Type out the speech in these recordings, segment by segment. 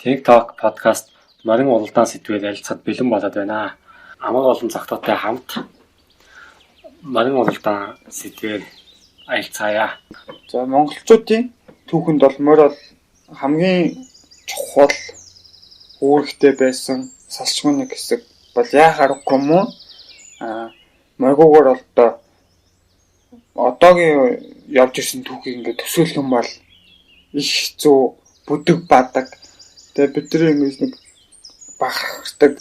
TikTok подкаст морин уралдаан сэдвээр ярилцахад бэлэн болоод байна. Амар олон зохиолтой хамт морин уралдаан сэдвээр ярилцгаая. За монголчуудын түүхэнд бол морь бол хамгийн чухал үүрэгтэй байсан салчгүй нэг хэсэг бол яахаар үгүй юм уу? Моргуугаар бол одоогийн явж ирсэн түүхийг ингээд төсөөлөх юм бол их хэцүү, бүдэг бадаг. Тэгээ бидний ингэж нэг бахархдаг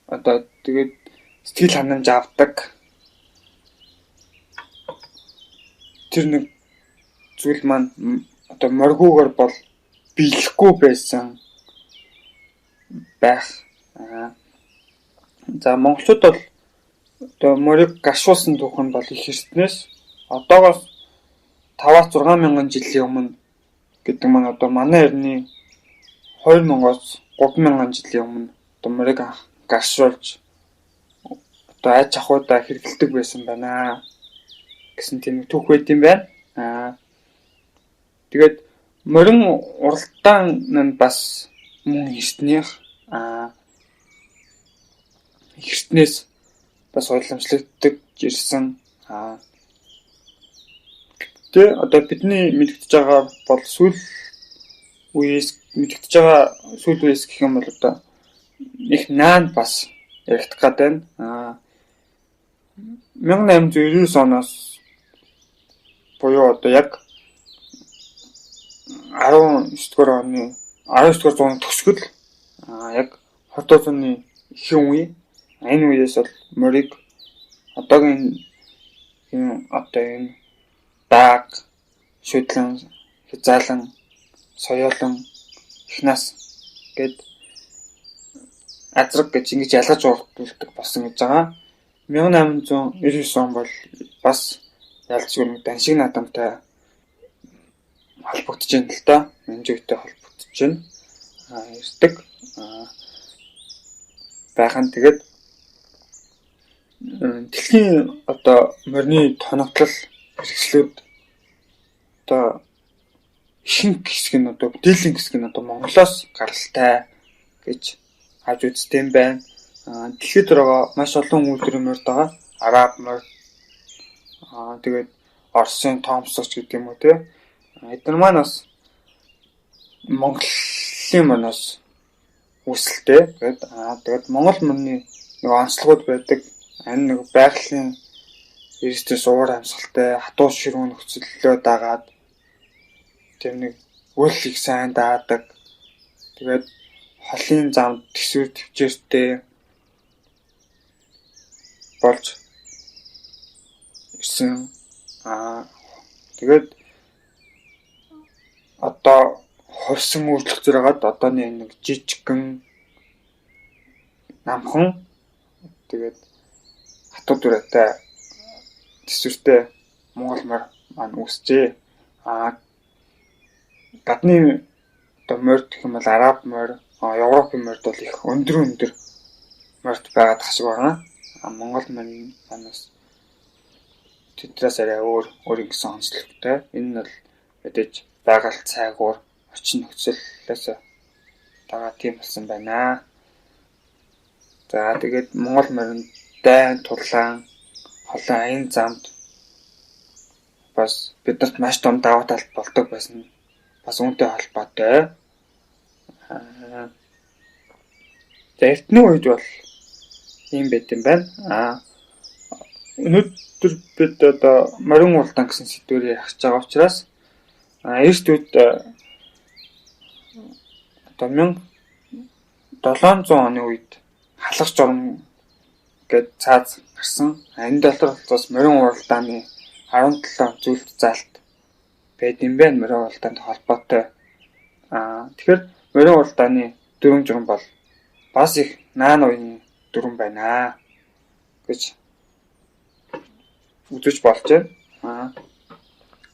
одоо тэгээд сэтгэл ханамж авдаг. Тэр нэг зүйл маань одоо моргуугаар бол биелэхгүй байсан байх. За монголчууд бол одоо морийг гашуулсан түүх нь бол их эртнээс одоогоос 5-6 мянган жилийн өмнө гэдэг маань одоо манай эртний 2000-аас 3000 жилийн өмнө одоо морийг гашуулж одоо аж ахуйдаа хэрэглэдэг байсан байна гэсэн тийм түүх байт юм байна. Тэгээд морин уралдаан нь бас мөн эртнээс бас уламжлагддаг ирсэн. Тэ одоо бидний мэдэгдэж байгаа бол сүүл үеэс гэх юм бол одоо их наан бас яригдах гээд байна. 1899 оноос буюу одоо яг 19-р зууны төгсгөл яг 20-р зууны ихэнх үе энэ үеэс бол морийг одоогийн энэ даг, шүтлэн, хязаалан, соёолон, ихнаас гэд азраг гэж ингэж ялгаж урддаг болсон гэж байгаа. 1899 он бол бас ялцгүй нэг даншиг наадамтай холбогдож байна л да. Менжүйтэй холбогдож байна. Ирдэг байхын тэгээд дэлхийн одоо морины тоногдлол хэрэгслүүд одоо ихэнх хэсэг нь одоо бүтээлийн хэсэг нь одоо Монголоос гаралтай гэж хаж үздэг юм байна. Дэлхийд байгаа маш олон үйлдвэрийн морьд байгаа. Араб морь, тэгээд Оросын Томсогч гэдэг юм уу те. Эдгээр маань бас Монголын морьноос үүсэлтэй. Тэгээд Монгол морьны нэг онцлогуд байдаг. Энэ нэг байгалийн эрсдэс уур амьсгалтай хатуу ширүүн нөхцөллөө дагаад тэр нэг үл их сайн даадаг. Тэгээд холын замд төсвөр төвчээртэй болж ирсэн. Тэгээд одоо хувьсан үйлчлэх зэрэгэд одооний нэг жижигхэн намхан тэгээд хатуу дүрэтэй төсвөртэй Монгол морь маань үүсжээ. Гадны одоо морь гэх юм бол Араб морь, Европын морьд бол их өндөр морьд байгаад тах шиг байна. Монгол морь манаас тэдрээс арай өөр гэсэн онцлогтой. Энэ нь бол мэдээж байгаль цайгуур орчин нөхцөлөөс тагаа тийм болсон байна. За тэгээд Монгол морин дайн тулаан холын аян замд бас бидэрт маш том даваа талт болдог байсан. Бас үүнтэй холбоотой. За эртний үед бол ийм байт юм байна. Өнөөдөр бид одоо морин уралдаан гэсэн сэдвээр ярих байгаа учраас эрт үед одоо 1700 оны үед халах журам гэд цааз гарсан. Энэ дотор бас морин уралдааны 17 зүйлт заалт байд юм байна морин уралдаанд холбоотой. Тэгэхээр морин уралдааны дүрм журам бол бас их наан уяны дүрм байна гэж үзэж болж байна.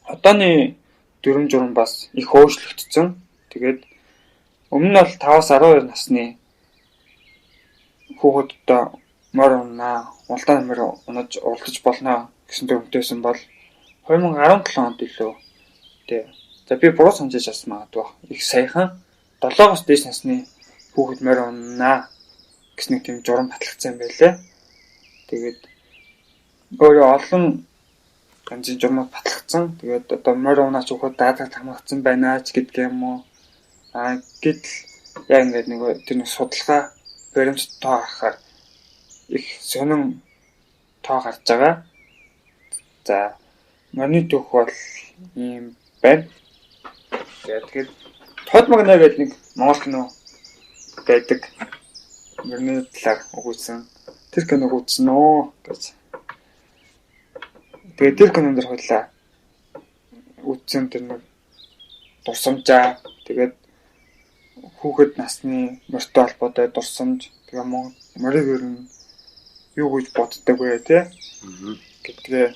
Одооний дүрм журам бас их өөрчлөгдсөн. Тэгээд өмнө нь бол 5-12 насны хүүхэдтэй морь унаа, улдаан морь унаж уралдаж болно гэсэн төвөнтэйсэн бол 2017 онд илүү За би буруу санджиж бас магадгүй. Их саяхан 7-оос дээш насны хүүхэд морь унаа гэсэн нэг тийм журам батлагдсан юм байлээ. Тэгээд өөрөө олон янзын журмууд батлагдсан. Тэгээд одоо морь унаач хүүхэд даатгалд хамгаагдсан байна ч гэдэг юм уу. Гэтэл яг ингээд нэг тэр нэг судалгаа баримт тоо харахаар их сонин тоо гарч байгаа. За морины түүх бол ийм байна. Тэгээд тод магнаа гэдэг нэг монгол кино байдаг. Морины талаар өгүүлсэн. Тэр киног үзсэн үү гэж. Тэгээд тэр кинонд дэр хойлоо үзсэн тэр нэг дурсамжаа. Тэгээд хүүхэд насны морьтой холбоотой дурсамж. Тэгээ морийг ер нь юу гэж боддог вэ те? Гэдгээ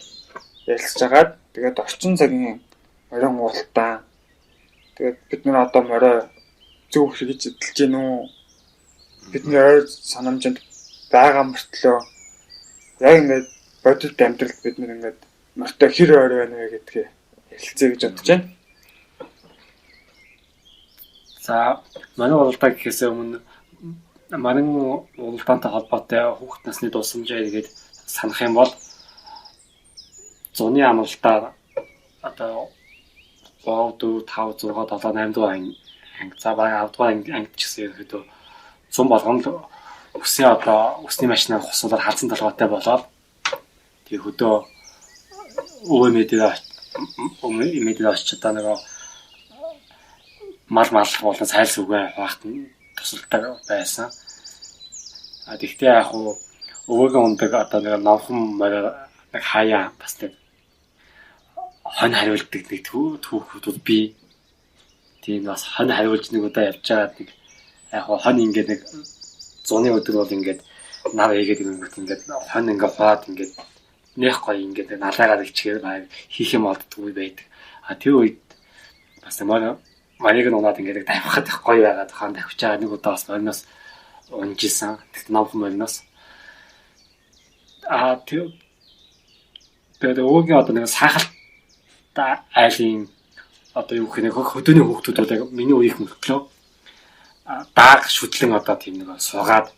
ярилцж агаад тэгээд орчин цагийн морин уултаа. Тэгээд бид нар одоо морой зөв хэрэгж эдэлж гин үү? Бидний ойр санамжинд байгаа мөртлөө яг ингээд бодит амьдралд бид нар ингээд морьтой хэр ойр байна вэ гэдгээ ярилцъя гэж бодож байна. За манай уралдаа гэхээс өмнө манай уралдаантай холбоотой хүүхэд насны дусамжаа гэдэг санах юм бол зуны амралтаар одоо 3, 4, 5, 6, 7, 8 дугаар анги за баг 10 дугаар ангид ч гэсэн ерөөдөө зун болгонд үсний одоо үсний машинаар хосуулаад халзан толгойтой болоод тэг хөдөө өвөө мэдээ очиж одоо нэг мал болон сайлс үгээ хавахт тусалдаг байсан. Тэгтээ яг өвөөгийн ундаг одоо нэг номхон морь нэг хаяа бас нэг хон хариулдаг нэг түүхүүд би тийм бас хон хариулж нэг удаа явж байгаа нэг яг хон ингээд нэг зуны өдөр бол ингээд нар хийгээд ингээд хон ингээд хаад ингээд нэх гоё ингээд налаагаар ичгээр хийх юм олддгүй байдаг. Тэр үед бас марийг нь унаад ингээд тавихад их гоё байгаад хаан тавьж байгаа нэг удаа бас мориноос унжижсэн. Тэгт номхон мориноос тэгээд өвөгийн одоо нэг сахалт айлын одоо юу гэх нэг хөдөөний хүүхдүүд бол миний үеийнх мөртлөө дааг шүтлэн одоо тийм нэг суугаад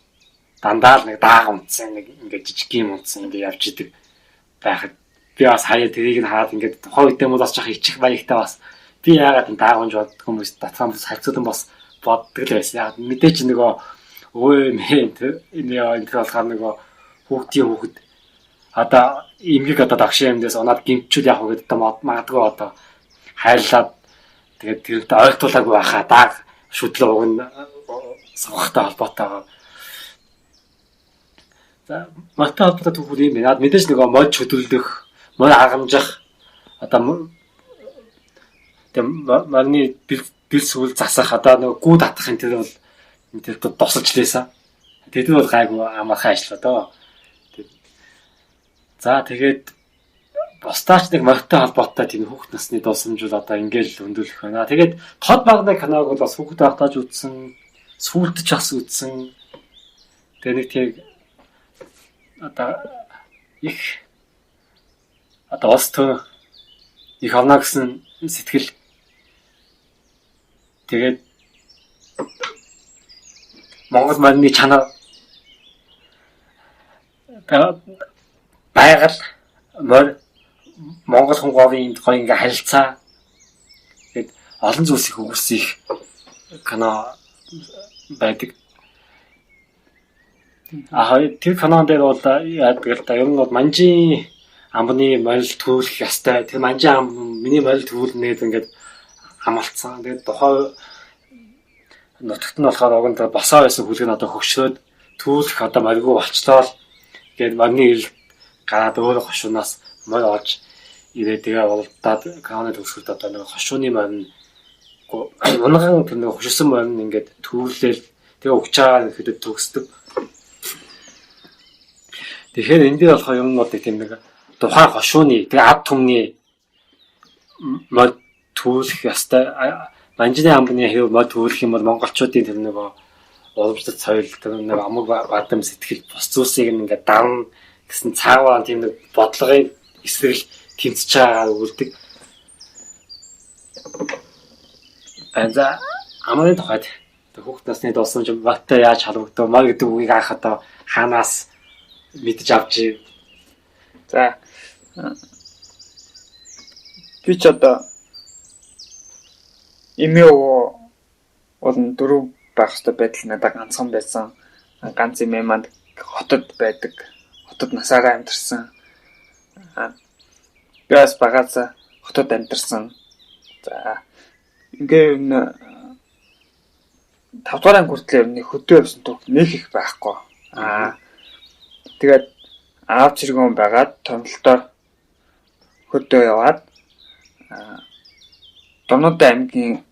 дандаа л нэг дааг унтсан нэг ингээд жижиг юм унтсан ингээд явж идэг байхад би бас хаяа тэрийг нь хараад ингээд тухайн үедээ муу бас жах ичих баягтай бас би яагаад энэ дааг унж боддог хүмүүс татсан бас хайцуудан бас боддог л байсан. Яг мэдээч нөгөө өө мэн энэ болохоор нөгөө хүүхэд одоо имгэг одоо дагшин юмдээс унаад гимчүүл яах вэ гэдэг магадгүй одоо хайрлаад тэгээд тэрнтэй ойлтуулаагүй байхаа дааг шүтлээ уг нь савхтай холбоотойгоо. За морьтой холбоотой түүхүүд юм байна. Мэдээж нөгөө мод хөдөлдөх, мод аргамжих одоо марны бил сүл засах одоо нөгөө гүү татах энэ төр бол энэ төр тусалж лээсэн. Тэд бол гайгүй амархан ажиллаа доо. За тэгээд бостаач нэг морьтой холбоотой тийм хүүхэд насны дусамжууд одоо ингээл хөндөөлөх байна. Тэгээд тод багны киног бол бас хүүхэд байхдаа үзсэн, сүүлдэж бас үзсэн. Тэгээд нэг тийм одоо их одоо улс төр их авна гэсэн сэтгэл. Тэгээд Монгол марны чанар байгаль морь Монгол хүн говийн гоё ингээ харилцаа гэд олон зүйлс их өгсөн их кино байдаг. Тэр кинон дээр бол яадаг л да ер нь бол манжийн амбны морил төвлөх ястай. Тэр манжийн ам миний морил төвлөнээд ингээд хамалцсан. Тэгээд тухай нутагт нь болохоор огонд босоо байсан хүлэг нь одоо хөвшрөөд төвлөх одоо морьгүй болчлоо л гээд марны ирэл гараад өөр хошуунаас морь олж ирээ тэгээ уралдаад кананы төгсгөлд одоо нэг хошууны морин унган тэр нэг хошсон морин ингээд төвлөөл тэгээ өгч байгаа гэхэд төгсдөг. Тэгэхээр энэ дээр болохоор юм уу тийм нэг тухайн хошууны тэгээ ад түмний морь төвлөх ястай манжины амбны хэв мод төвлөх юм бол монголчуудын тэр нөгөө уламжлалт соёл тэр нэг амаг бадам сэтгэл бус зүйлсийг ингээд давна гэсэн цааваа тийм нэг бодлогын эсрэг тэмцэж байгаагаар үлдэг. За амны тухайд хүүхд насны дусамж баттай яаж халагдав маа гэдэг үгийг анх одоо хаанаас мэдж авч ив. За би ч одоо эмээ бол 4 байх хэвээр байдал надад ганцхан байсан. Ганц эмээ манд хотод байдаг. Хотод насаараа амьдарсан. Газ багаасаа хотод амьдарсан. За ингээ энэ 5 дугаар анги хүртэл ер нь хөдөө явсан түүх нэг их байхгүй. Тэгээд аав цэргүүн байгаад томлолтоор хөдөө яваад Донодын аймгийн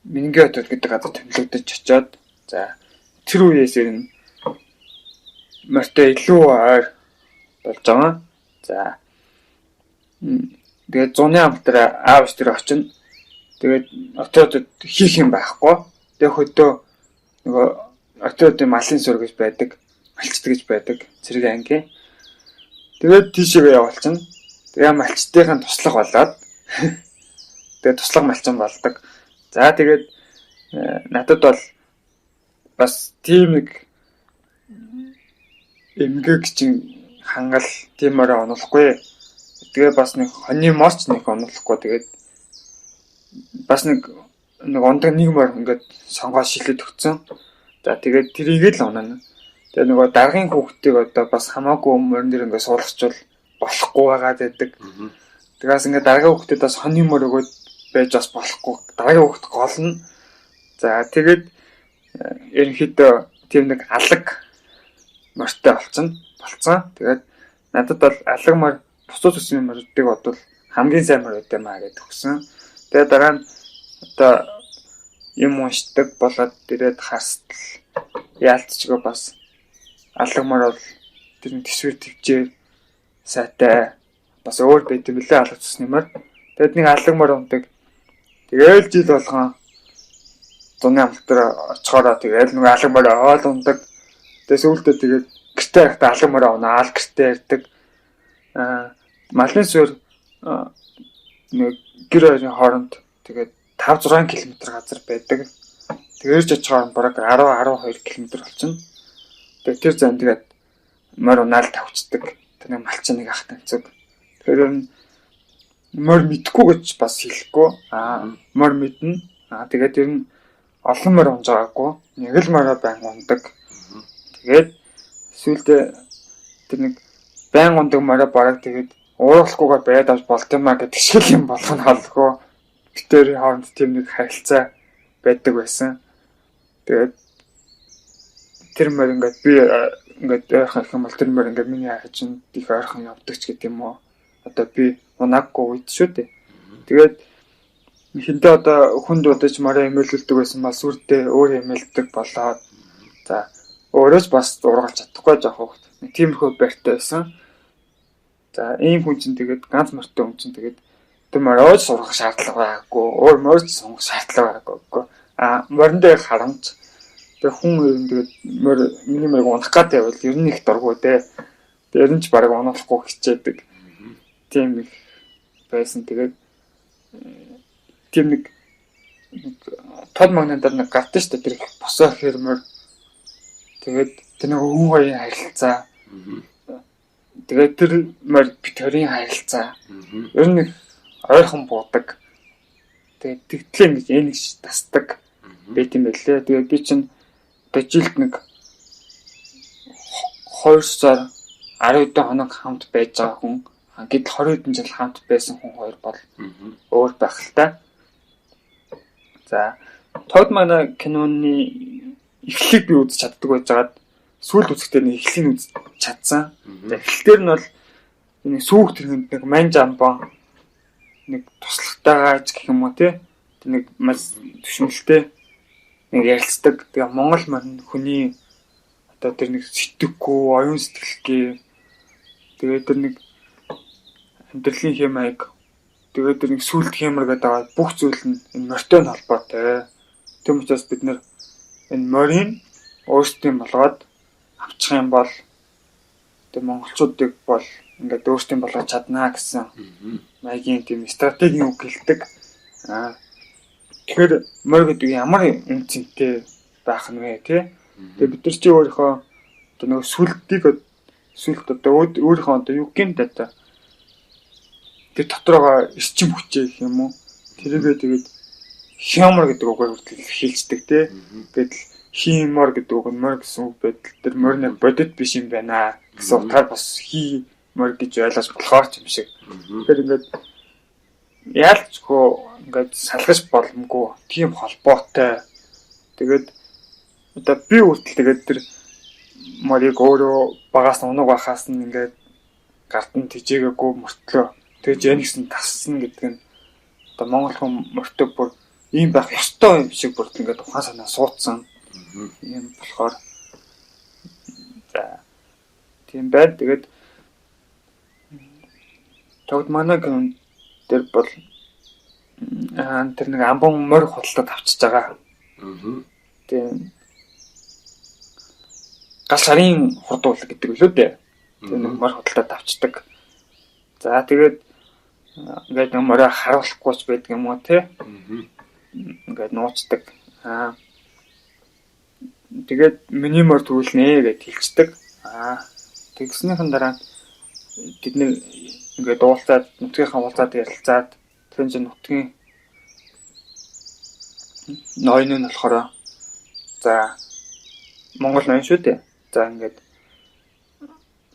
Мингэн хотод гэдэг газар томилогдож очиод за тэр үеэс ер нь морьтой илүү ойр болж байгаа. За тэгээд зуны амтраа аав тэр очино. Тэгээд отродод хийх юм байхгүй. Тэгээд хөдөө нөгөө отродын малын сур гэж байдаг, малчд гэж байдаг цэрэг анги. Тэгээд тийшээ явуулчихна. Тэгээд малчдын туслах болоод тэгээд туслах малчин болдог. За тэгээд надад бол бас тийм нэг эмгэг чинь хангал тиймээрээ онолохгүй. Тэгээ бас нэг хоны морч нэг онолохгүй. Тэгээд бас нэг ондог нэг мөр ингээд сонгоо шилээд өгцөн. За тэгээд тэрийг л онно. Тэгээ нөгөө даргын хүүхдийг одоо бас хамаагүй морин дээр ингээд суулгачвал болохгүй байгаад байдаг. Тэгээс ингээд даргын хүүхдэд бас хоны мөр өгөөд байж бас болохгүй. Даргын хүүхд голно. За тэгээд ерөнхийдөө тийм нэг алаг морьтой болцсон. Тэгээд надад бол алаг морь бусад үсний морьдыг бодвол хамгийн сайн морь үдэ маа гэж өгсөн. Тэгээд дараа нь одоо юм уншдаг болоод ирээд харсдал яалтчгаа бас алаг морь бол тэр төсвөр төвчээр сайтай бас өөр байт юм лээ алаг цусны морь. Тэгээд нэг алаг морь ундаг. Тэгээл жил болгон зуны амтлаар очихороо тэгээл нэг алаг морь оол ундаг. Тэгээд сүүлдээ тэгээд гэртээ байхдаа алаг морь унаал гэртээ ирдэг. Малын суурь нэг гэр хоёрын хооронд тэгээд 5-6 км газар байдаг. Тэгэрч очихоор бараг 10-12 км болчихно. Тэгээд тэр зам тэгээд морь унаал тавьчихдаг. Тэр нэг малчин нэг ах танцэг. Тэр морь мэдхгүй гэж бас хэлэхгүй. Морь мэднэ. Тэгээд тэр нь олон морь унж байгаагүй. Нэг л морь байн ундаг. Тэгээд сүүлдээ тэр нэг байн ундаг морь бараг тэгээд уурлахгүйгээр байд авч болт юм а гэдэг шиг юм болох нь халгүй. Битэрийн хооронд тийм нэг харилцаа байдаг байсан. Тэгээд тэр мөр ингээд би ингээд ойрхон их юм бол тэр мөр ингээд миний хажууд их ойрхон явдаг ч гэдэг юм уу. Одоо би унаагүй үед шүү дээ. Тэгээд хинтээ одоо хүн дуудаж морь эмээлүүлдэг байсан бол сүрдээ өөр эмээлдэг болоод за өөрөөс бас ургалж чадахгүй жоох хөвгт. Тиймэрхүү байртай байсан. За ийм хүн чинь тэгээд ганц морьтой хүн чинь тэгээд тэр морьж сурах шаардлага байгаагүй. Өөр морьж сонгох шаардлага байгаагүй. Морин дээр харамж тэг хүн ер нь тэгээд миний морийг унах гэдэг байвал ер нь их дурггүй дээ. Тэр нь ч бараг унахгүй хичээдэг. Тийм их байсан. Тэгээд тийм нэг тод магнитаар нэг гартаа штэ тэр босоо хэрмэр тэгээд тэр нэг өвөн хоёрын харилцаа. Тэгээд тэр морь битэрийн харилцаа. Ер нь ойрхон буудаг. Тэгээд тэгтлээ ингэж энэгш тасдаг байт юм байлээ. Тэгээд би чинь одоо жилд нэг 2 сар 10 хоног хамт байж байгаа хүн. Гэтэл 20 жил хамт байсан хүн хоёр бол өөр байх л та. За тод манай киноны эхлэлийг би үзэж чаддаг байжгаад сүүлд үзэхдээ нэг эхлэлийг үзэж чадсан. За эхлэлээр нь бол нэг сүүх тэрхэнд нэг манж амбан нэг туслахтайгаа ч гэх юм уу тий. Нэг маш төшмөлтэй нэг ярилцдаг. Тэгээ Монгол мань хүний одоо тэр нэг сэтгэхгүй, оюун сэтгэлгээ тэгээд тэр нэг амьдралын хэмээг тэгээд тэр нэг сүлд хэмэр гэдэг байгаа бүх зүйл нь энэ морьтой холбоотой. Тэм учраас бид нэр энэ морийг өөрсдийн болгоод авчих юм бол тэр монголчуудыг бол ингээд өөрсдийн болгож чаднаа гэсэн маягийн тийм стратегийн үг хэлдэг. Тэгэхээр морь гэдэг ямар үнцэнтэй байх нь вэ тий? Тэгээ бид нар чи өөрийнхөө одоо нэг сүлд одоо өөрийнхөө одоо юу гэмт одоо тэр дотроогоо эрчим хүчээ гэх юм уу? Тэрийгээ тэгээд хямар гэдэг үгээр хүртэл хэлцдэг тий. Гэтэл химор гэдэг үг нь морь гэсэн үг байдал тэр морь нэг бодит биш юм байна гэсэн утгаар бас морь гэж ойлгож болохоор ч юм шиг. Тэгэхээр ингээд яалчгүй ингээд салгаж боломгүй тийм холбоотой. Тэгээд одоо би үртэл тэгээд тэр морийг өөрөө багаас унаг байхаас нь ингээд гартан тижээгээгүй мөртлөө тэгж янигсэн тассан гэдэг нь одоо монгол хүн мөртөг бүр ийм байх ёстой юм шиг бүр ингээд ухаан санаа суудсан юм болохоор за тийм байд. Тэгээд тогт манай гэн дээр бол тэр нэг амбон морь худалдаад авчиж байгаа. Тийм гал сарын хурдуул гэдэг үлээ дээ. Тэр нэг морь худалдаад авчдаг. За тэгээд ингээд нэг морь харуулахгүйч байдаг юм уу те? Ингээд нууцдаг. Тэгээд миний морь төвлөнэ гэж хэлцдэг. Тэгснийхэн дараа бид нэг ингээд уулзаад нутгийнхаа уулзаад ярилцаад тэр чинь нутгийн ноён нь болохоор за Монгол ноён шүү дээ. За ингээд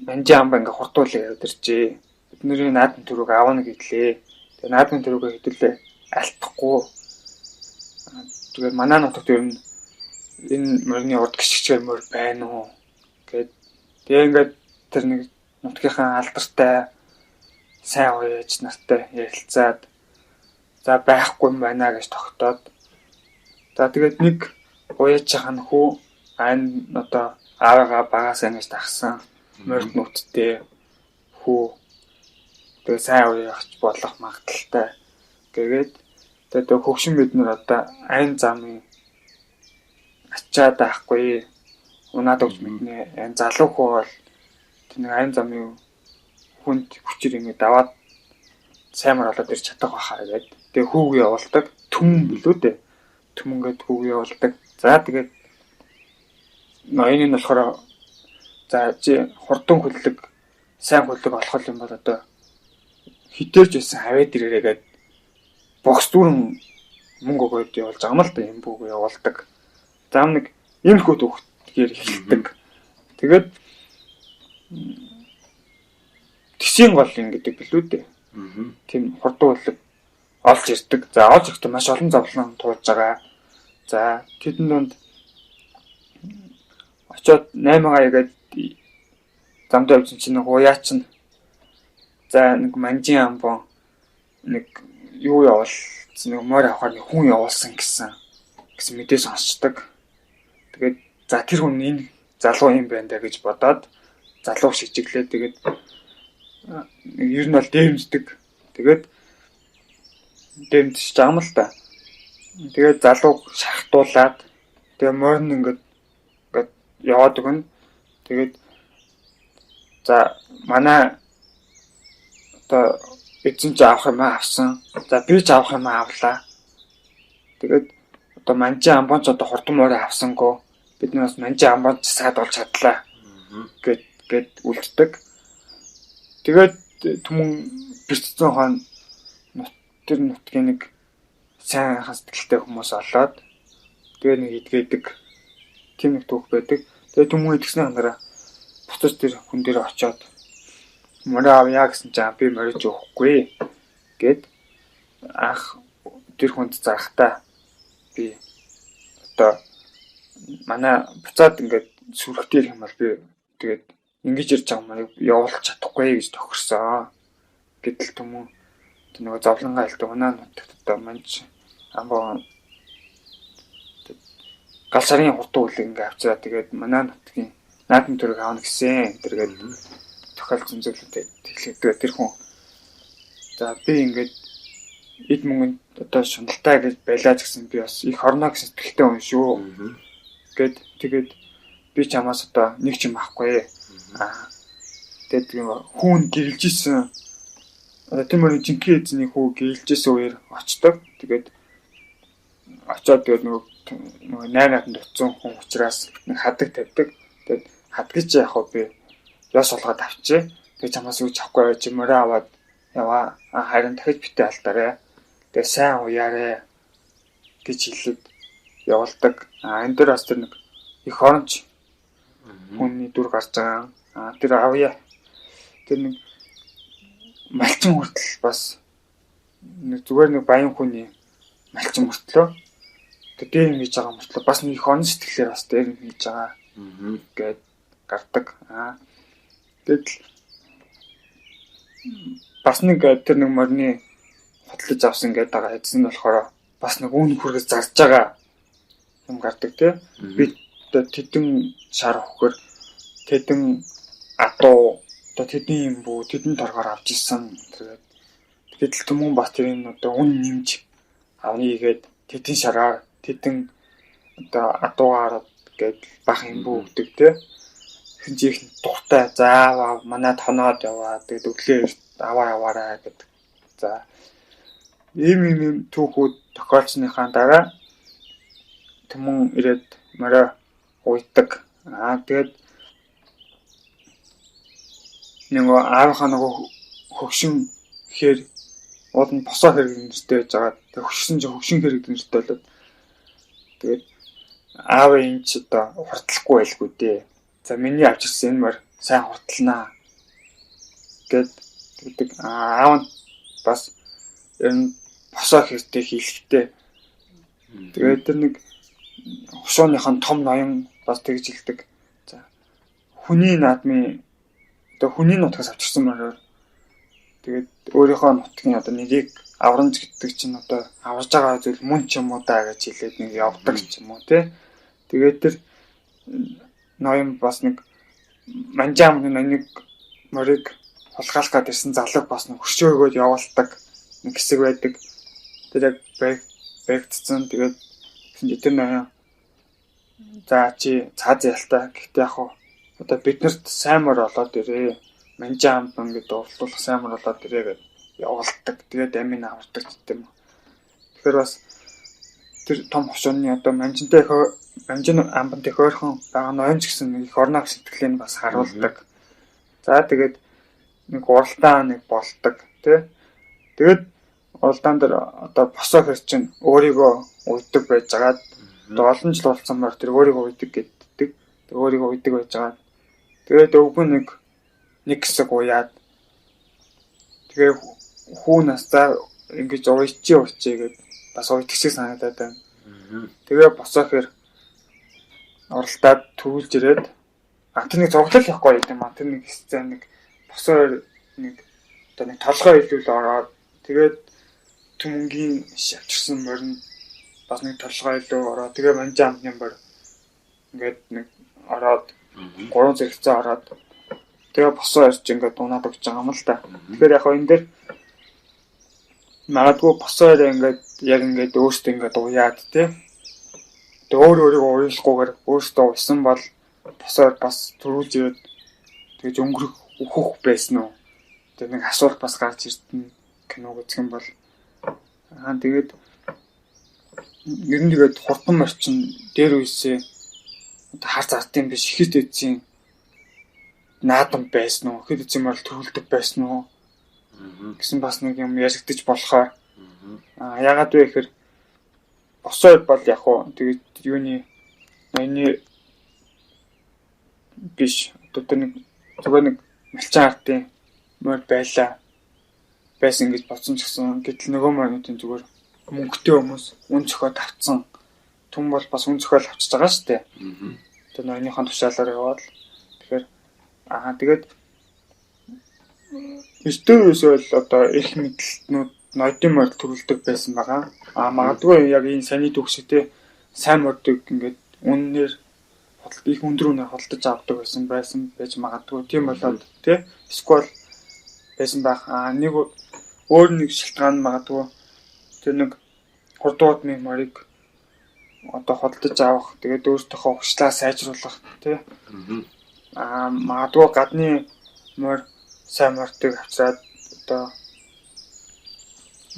манжи амба ингээд хурдуулаа явдэрчээ. Бидний наадмын төрөг аавна гэдлээ. Тэгээ наадмын төрөгөө хэдүүлээ алтахгүй. Тэгээд манай нутагт ер нь энэ морины урд гიშгчээр морь байна уу гэд. Тэгээ ингээд тэр нэг нутгийнхаа алдартай сайн уяаж нартай ярилцаад за байхгүй юм байна гэж тогтоод. За тэгээд нэг уяаж байгаа нөхөө ань одоо аавгаа багаас ингэж тагсан морд нүттэй хүү тэгээ сайн уяаж болох магадaltaй гэгээд тэгээд хөгшин бид нар одоо айн замын ачаад байхгүй унаад өгч мэднэ. Энэ залуу хөө бол тэр нэг айн замын хүнд хүчээр ингэ даваад саймар болоод ирч чадах байхаа гэдэг. Тэгээ хүүг явуулдаг түмэн билүү дээ. Түмэнгээд хүүг явуулдаг. За тэгээд ноёны нь болохоор за чи хурдан хөдлөг сайн хөдлөг болох юм бол одоо хитэрч байсан хаваад ирээрээ гээд бокс дүүрэн мөнгө өгөөд явуулж байгаа юм л да. Юм бүгд явуулдаг. Зам нэг энэ хүүд өгөхгээр эхэлдэг. Тэгээд тисийн гол ингэдэг билүү дээ. Тийм хурдан хөдлөг олж ирдэг. За олж ирэхдээ маш олон зовлон туулж байгаа. За тэдэн донд очоод 8-аа игээд замдаа явсан чинь нэг уяа чинь за нэг манжин амбон нэг юу явуулсан нэг морь авахаар нэг хүн явуулсан гэсэн мэдээ сонсчдаг. Тэгээд за тэр хүн энэ залуу юм байна даа гэж бодоод залуу шижиглээ. Тэгээд ер нь бол дэмждэг. Тэгээд дэмжиж байгаа юм л та. Тэгээд залуу шахтуулаад тэгээ морин ингээд яваад өгнө. Тэгээд за манай одоо эзэн ч авах юм авсан. За би ч авах юм авлаа. Тэгээд одоо манжи амбонч одоо хурдан морь авсангүй. Бид нас манжи амбонч саад болж чадлаа. Гэд үлддэг. Тэгээд түмэн бэрцсэн хаан тэр нутгийн нэг сайн хасдaltaй хүмүүс олоод тэгээ нэг идгээдэг тийм нэг түүх байдаг. Тэгээ түмэн идгэсний ханараа буцаж тэр хүн дээр очиод морь авъя гэсэн чинь би морьж өгөхгүй гэд ах тэр хүнд зарахтаа би одоо манай буцаад ингээд сүрхтэй юм бол би тэгээд ингэж ирж байгаа морийг явуулах чадахгүй гэж тохирсон. Гэтэл түмэн тэр нэг зовлонгаа хэлдэг унаа нутагт одоо манж амбаа гал сарын хурдан үлэг ингээ авчираа тэгээд манай нутгийн наадмын төрөг аавна гэсэн тэргээд тохиолдсон зүйлүүдэд тэглэдэг тэр хүн. За би ингээд эд мөнгөнд одоо шуналтай гэж байлаа гэсэн би бас их орно гэсэн сэтгэлтэй хүн шүү. Тэгээд би чамаас одоо нэг ч юм авахгүй. Тэгээд тийм хүн гэрэлжсэн одоо тийм мөрийн жинхэнэ эзний хүү гэрэлжсэн үеэр очдог. Тэгээд очоод тэгээд нөгөө найраад утсан хүн учраас нэг хадаг тавьдаг. Тэгээд хадгийч яг би ёс олгоод авчи. Тэгээд чамаас үуч авахгүй байж мөрөө аваад яваа. Харин дахиж битээ алдаарэ. Тэгээд сайн уяарэ гэж хэлээд явуулдаг. Энэ дээр бас тэр нэг их оронч хүний дүр гарч байгаа. Тэр авъя. Тэр нэг малчин хүртэл бас нэг зүгээр нэг баян хүний малчин мөртлөө тэр дээр юм хийж байгаа мөртлөө бас нэг их онц сэтгэлээр бас дээр юм хийж байгаа гэд гардаг. Тэгэл бас нэг тэр нэг морины хотлож авсан гэдэг байгаа эзэн нь болохоор бас нэг үн хүргэж зарж байгаа юм гардаг тий. Би тэдэн шар хөхөр тэдэн атуу тэдний юм бүү тэдэн торгоор авч исэн. Тэгээд түмэн бас тэрийн одоо үн нэмж авны игээд тэдэн шараар тэдэн одоо атуугаар гээд бах юм бүү гэдэг тий. Хинжих дуртай зааваа манад хоноод яваа тэгээд өглөө аваараа гэдэг. За ийм түүхүүд тохиолцсныхаа дараа түмэн ирээд морой уйдаг. Тэгээд нөгөө аавынхаа нөгөө хөгшин гэхээр уул нь босоо хэрэг нэртэй байж байгаа. Тэгээд хөгшин хэрэг нэртэй болоод тэгээд аав энэ ч одоо хурдлахгүй байлгүй дээ. За миний авч ирсэн энэ морь сайн хурдлнаа гэдэг аав нь бас энэ босоо хэртэй хийлгэхдээ. Тэгээд тэр нэг хушууныхан том ноён бас тэгж хэлдэг. За хүний наадмын одоо хүний нутгаас авчирсан мороор тэгээд өөрийнхөө нутгийн одоо нэрийг аврамж гэдэг чинь одоо аварж байгаа зүйл мөн ч юм уу даа гэж хэлээд нэг явдаг ч юм уу тий. Тэгээд тэр ноён бас нэг манжаам нэг морийг хулгайлах гээд ирсэн залуу бас нэг хөшөөгөөд явуулдаг нэг хэсэг байдаг. Тэр яг байгдсан тэгээд тэр ноён за чи цааз ялтаа гэхдээ яг одоо биднэрт сайн мөр олоод ирээ. Манжаам ингээд дуурлуулах сайн мөр олоод ирээ гэж явуулдаг. Тэгээд амин авардаг гэдэг юм. Тэгэхээр бас тэр том хошууны одоо манжин амбантай хойрхон байгаа ноён ч гэсэн нэг их орноо сэтгэлээ бас харуулдаг. За тэгээд нэг уралдаан нэг болдог тий. Тэгээд уралдаан дээр одоо босоо хэр чинь өөрийгөө уйдаг байж байгаа. Одоо олон жил болсон мөр тэр өөрийгөө уйдаг гэдэг. Өөрийгөө уйдаг байж байгаа. Тэгээд өвгөн нэг хэсэг уяад тэгээ хүүнээс за ингэж уйчээ гэд бас уйдаг шиг санагдаад байна. Тэгээ босоохэр оролдоод төвлж ирээд тэр нэг зуглал явахгүй юм аа. Тэр нэг хэсэг нэг босоор нэг одоо нэг толгой илүүл ороод тэгээд түмэнгийн шавчирсан морин бас нэг толгой илүү ороод тэгээ манжаамны мор ингээд нэг ороод 3 зэрэгцээ ороод тэгээ босоо ирж ингээд унаад өгч байгаа юм л да. Тэгэхээр яг энэ дэр магадгүй босоо ирээ ингээд яг ингээд өөртөө ингээд уяад тий. Тэгээ өөрийгөө уйлахгүйгээр өөртөө уйсан бол босоо бас төрүүлж ирээд тэгж өнгөрөх өөхөх байсан уу. Тэгээ нэг асуулт бас гарч ирдэн киног үзэх юм бол тэгээд ер нь тэгээд хурдан орчин дээр үесээ хар зартын биш ихэд эзэн наадам байсан уу? Ихэд эзэн морил төрүүлдэг байсан уу? Гэсэн бас нэг юм яригдчих болохоор яагаад вэ гэхээр босоо бол яг уу тэгээд юуны ноёны биш одоо нэг зүгээр нэг малчин артын морь байсан гэж бодсон ч гэсэн гэтэл нөгөө моринуудын зүгээр мөнгөтэй хүмүүс үн зөхиод авцсан түн бол бас үн зөхиол авчиж байгаа шүү дээ. Тэр ноёныхон тушаалаар яваад тэгэхээр тэгээд эртнээс бол одоо их мэдлэлтнүүд ноёдын морь төрүүлдэг байсан байгаа. Магадгүй яг энэ саний төгсөтэй сайн морьдыг ингээд үнээр их өндөр үнээр худалдаж авдаг байсан байж магадгүй. Тийм болоод тий эсвэл байсан байх. Нэг өөр нэг шалтгаан магадгүй тэр нэг хурдуутны морийг одоо худалдаж авах тэгээд өөртөөхөө хүчлээ сайжруулах тий магадгүй гадны морь сайн морьтыг авчираад одоо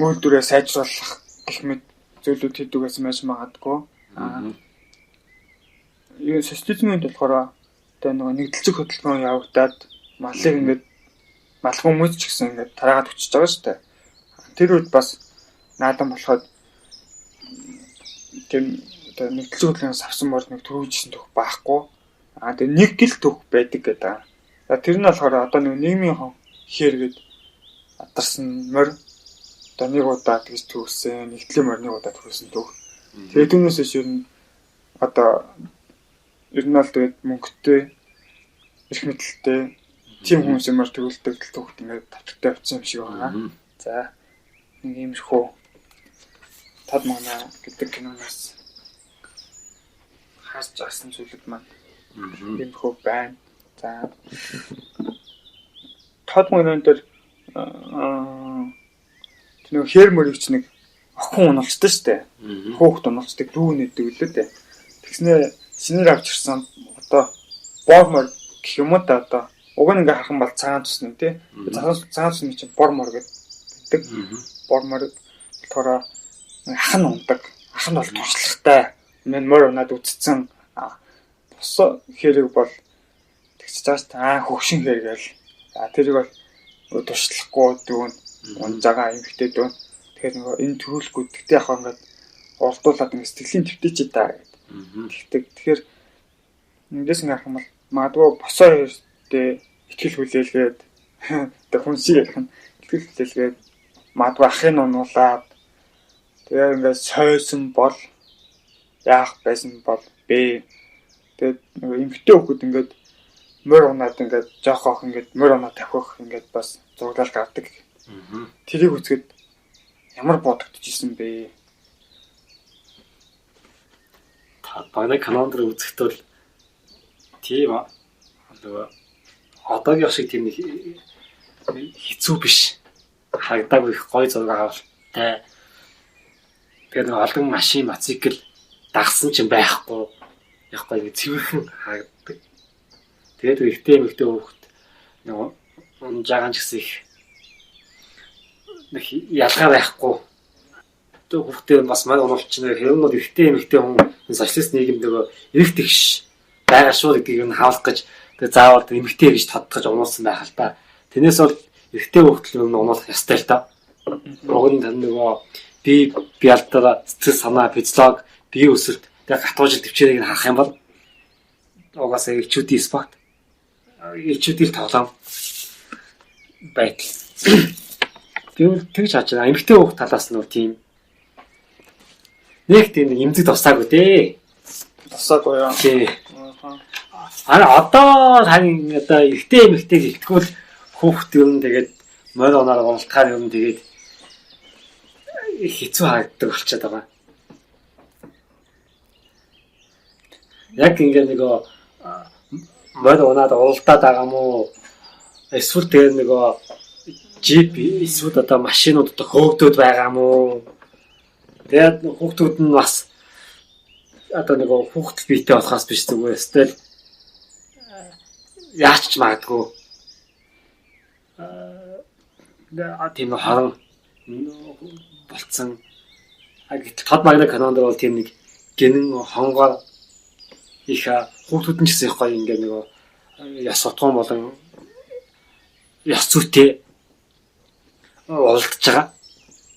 үйлдвэрээ сайжруулах гэх мэт зүйлүүд хийдгээс маш магадгүй. Юу социализмын болохоор одоо нэгдэлцэх хөдөлгөөн явагдаад малыг ингээд малх хүмүүс ч гэсэн ингээд тараагаад өчөж байгаа шүү дээ. Тэр үед бас наадам болоход тэр одоо нэгдэлцэх хөдөлгөөнөөс авсан бол нэг төрүүлжсэн төх байхгүй. Тэгээ нэг гэл төх байдаг гэдэг. Тэр нь болохоор одоо нэг нийгмийн хэргээд адарсан морь одоо нэг удаа тэгж төгссөн, нэгдлийн морь нэг удаа төгссөн төх. Тэгээд түүнээс ер нь одоо ер нь бол тэгээд мөнгөтэй их мэдлэлтэй тийм хүмүүс юмар төгөлдөг төгт ингээд тавтагтай авсан юм шиг байна. За нэг иймэрхүү тод манай гэдэг киноноос харж авсан зүйлүүд маань иймэрхүү байна. За тод манай дээр тэр хэр мөрөгч нэг охин уналцдаг шүү дээ. Хөөхт уналцдаг дүүнэдэг үлээ дээ. Тэгснээр шинээр авч ирсэн одоо бормор гэх юм уу та одоо уг нь ингээ харах юм бол цагаан цусны тий. Цагаан цусны чинь бормор гэдэг. Бормор болохоор ахан ундаг. Ахан бол туршлагатай. Мэн морь унаад үтцсэн. Бус хэрэг бол тэгж цааш хөгшин хэрэг гээл. Тэрийг бол туршлахгүй дүүн унжаага эмхтэй дүүн. Тэгэхээр нөгөө энэ төрүүлэхгүй тэгтээ яг ингээд урдуулаад ингээд сэтгэлийн твтэж та гэдэг. Тэгэхээр эндээс ингээ харах юм бол магадгүй босоо хоёртэй ихтгэл хүлээлгээд тэг хүнсийг ярих нь ихтгэл хүлээлгээд магадгүй ахын унуулаад тэгээ ингээ сойсон бол яах байсан бол бэ. Тэгээд нөгөө эмхтэй хөхөд ингээд морь унаад ингээд жоохоох ингээд морь унаа тавих ингээд бас зураглал гардаг. Тэрийг үзэхэд ямар бодогдчихсэн бэ? Багны канондөр үзэхэд бол тийм одоогийн шиг тийм хэцүү биш. Хагдаагүй их гоё зураг авалтай. Тэгээд нэг олон машин, мотоцикл дагсан ч байхгүй. Яг гоё цэвэрхэн харагддаг. Тэгээд ихтэй мэгтэй хүүхэд нэг унжаагаан ч гэсэн их нэг ялгаа байхгүй. Тэ хүүхдээ бас маань уналчна хэрнүүд ихтэй мэгтэй хүн социалист нийгэмд нөгөө эрэх тэгш байгаа шүү гэдгийг нь хаалах гэж тэгээ заавал эмэгтэй гэж тодтогч унуулсан байх л та. Тэрнээс бол эрэгтэй хүүхдэл нь унуулах ёстой л та. Уг нь нөгөө би алдаа сэтгэл санаа, физиолог, бие өсөлт тэгээ хатуужил төвчээрийг нь харах юм бол угаасаа элчүүдийн спорт элчүүдийн тоглоом байтал. Тэгж хаач эмэгтэй хүүхд талаас нь тийм нэг тийм эмзэг тусаагүй дээ. Тусаагүй яа. Тий. Одоо харин одоо ихтэй эмэгтэй гэлтгүүл хүүхд юм тэгээд морь оноор уналтахаар юм тэгээд хэцүү харагддаг болчиход байгаа. Яг ингээд нөгөө морь унаад уралдаад байгаа мó эсвэл тэгээд нөгөө джип эсвэл одоо машинууд одоо хөөгдөд байгаа мó. Тэгээд хүүхдүүд нь бас одоо нэг хүүхдэл биетэй болохоос биш зүгээр эсвэл яач ч магадгүй тийм харан болцсон. Гэтэл тод магнаа канонд бол тийм нэг гинэн хонгоор их хүүхдүүд нь ч гэсэн их гоё ингээ нэг яс утган болон яс зүйтэй уулдж байгаа.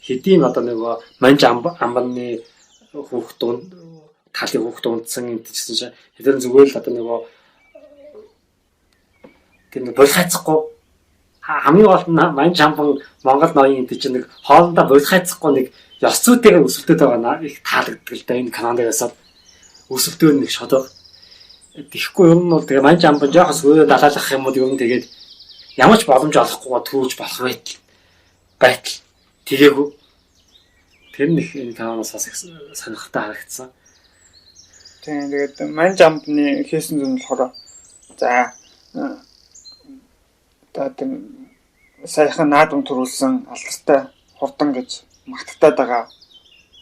Хэдийн одоо нэг манж амбаны хүүхдүүд талын хүүхдүүд унтсан юм гэсэн чинь хэдэн зүгээр л одоо нэг тийм болхайцахгүй хамгийн гол нь манж амбан Монгол ноён энэ чинь нэг хоолндоо болхайцахгүй нэг ёс зүйтэйгээр өсөлтөд байгаа их таалагддаг л да энэ канондээс өсөлтөөр нэг шодог. Тэгэхгүй юм бол тэгээ манж амбан жоохос өөрөө далаалах юм бол юм тэгээд ямар ч боломж олохгүйгээр төрүүлж болох байтал тэгээгүй. Тэр нэг энэ каноноос бас сонирхолтой харагдсан. Тийм тэгээд манж амбны хийсэн зүйл болохоор за одоо сайхан наадам төрүүлсэн алдартай хурдан гэж магтагдаад байгаа.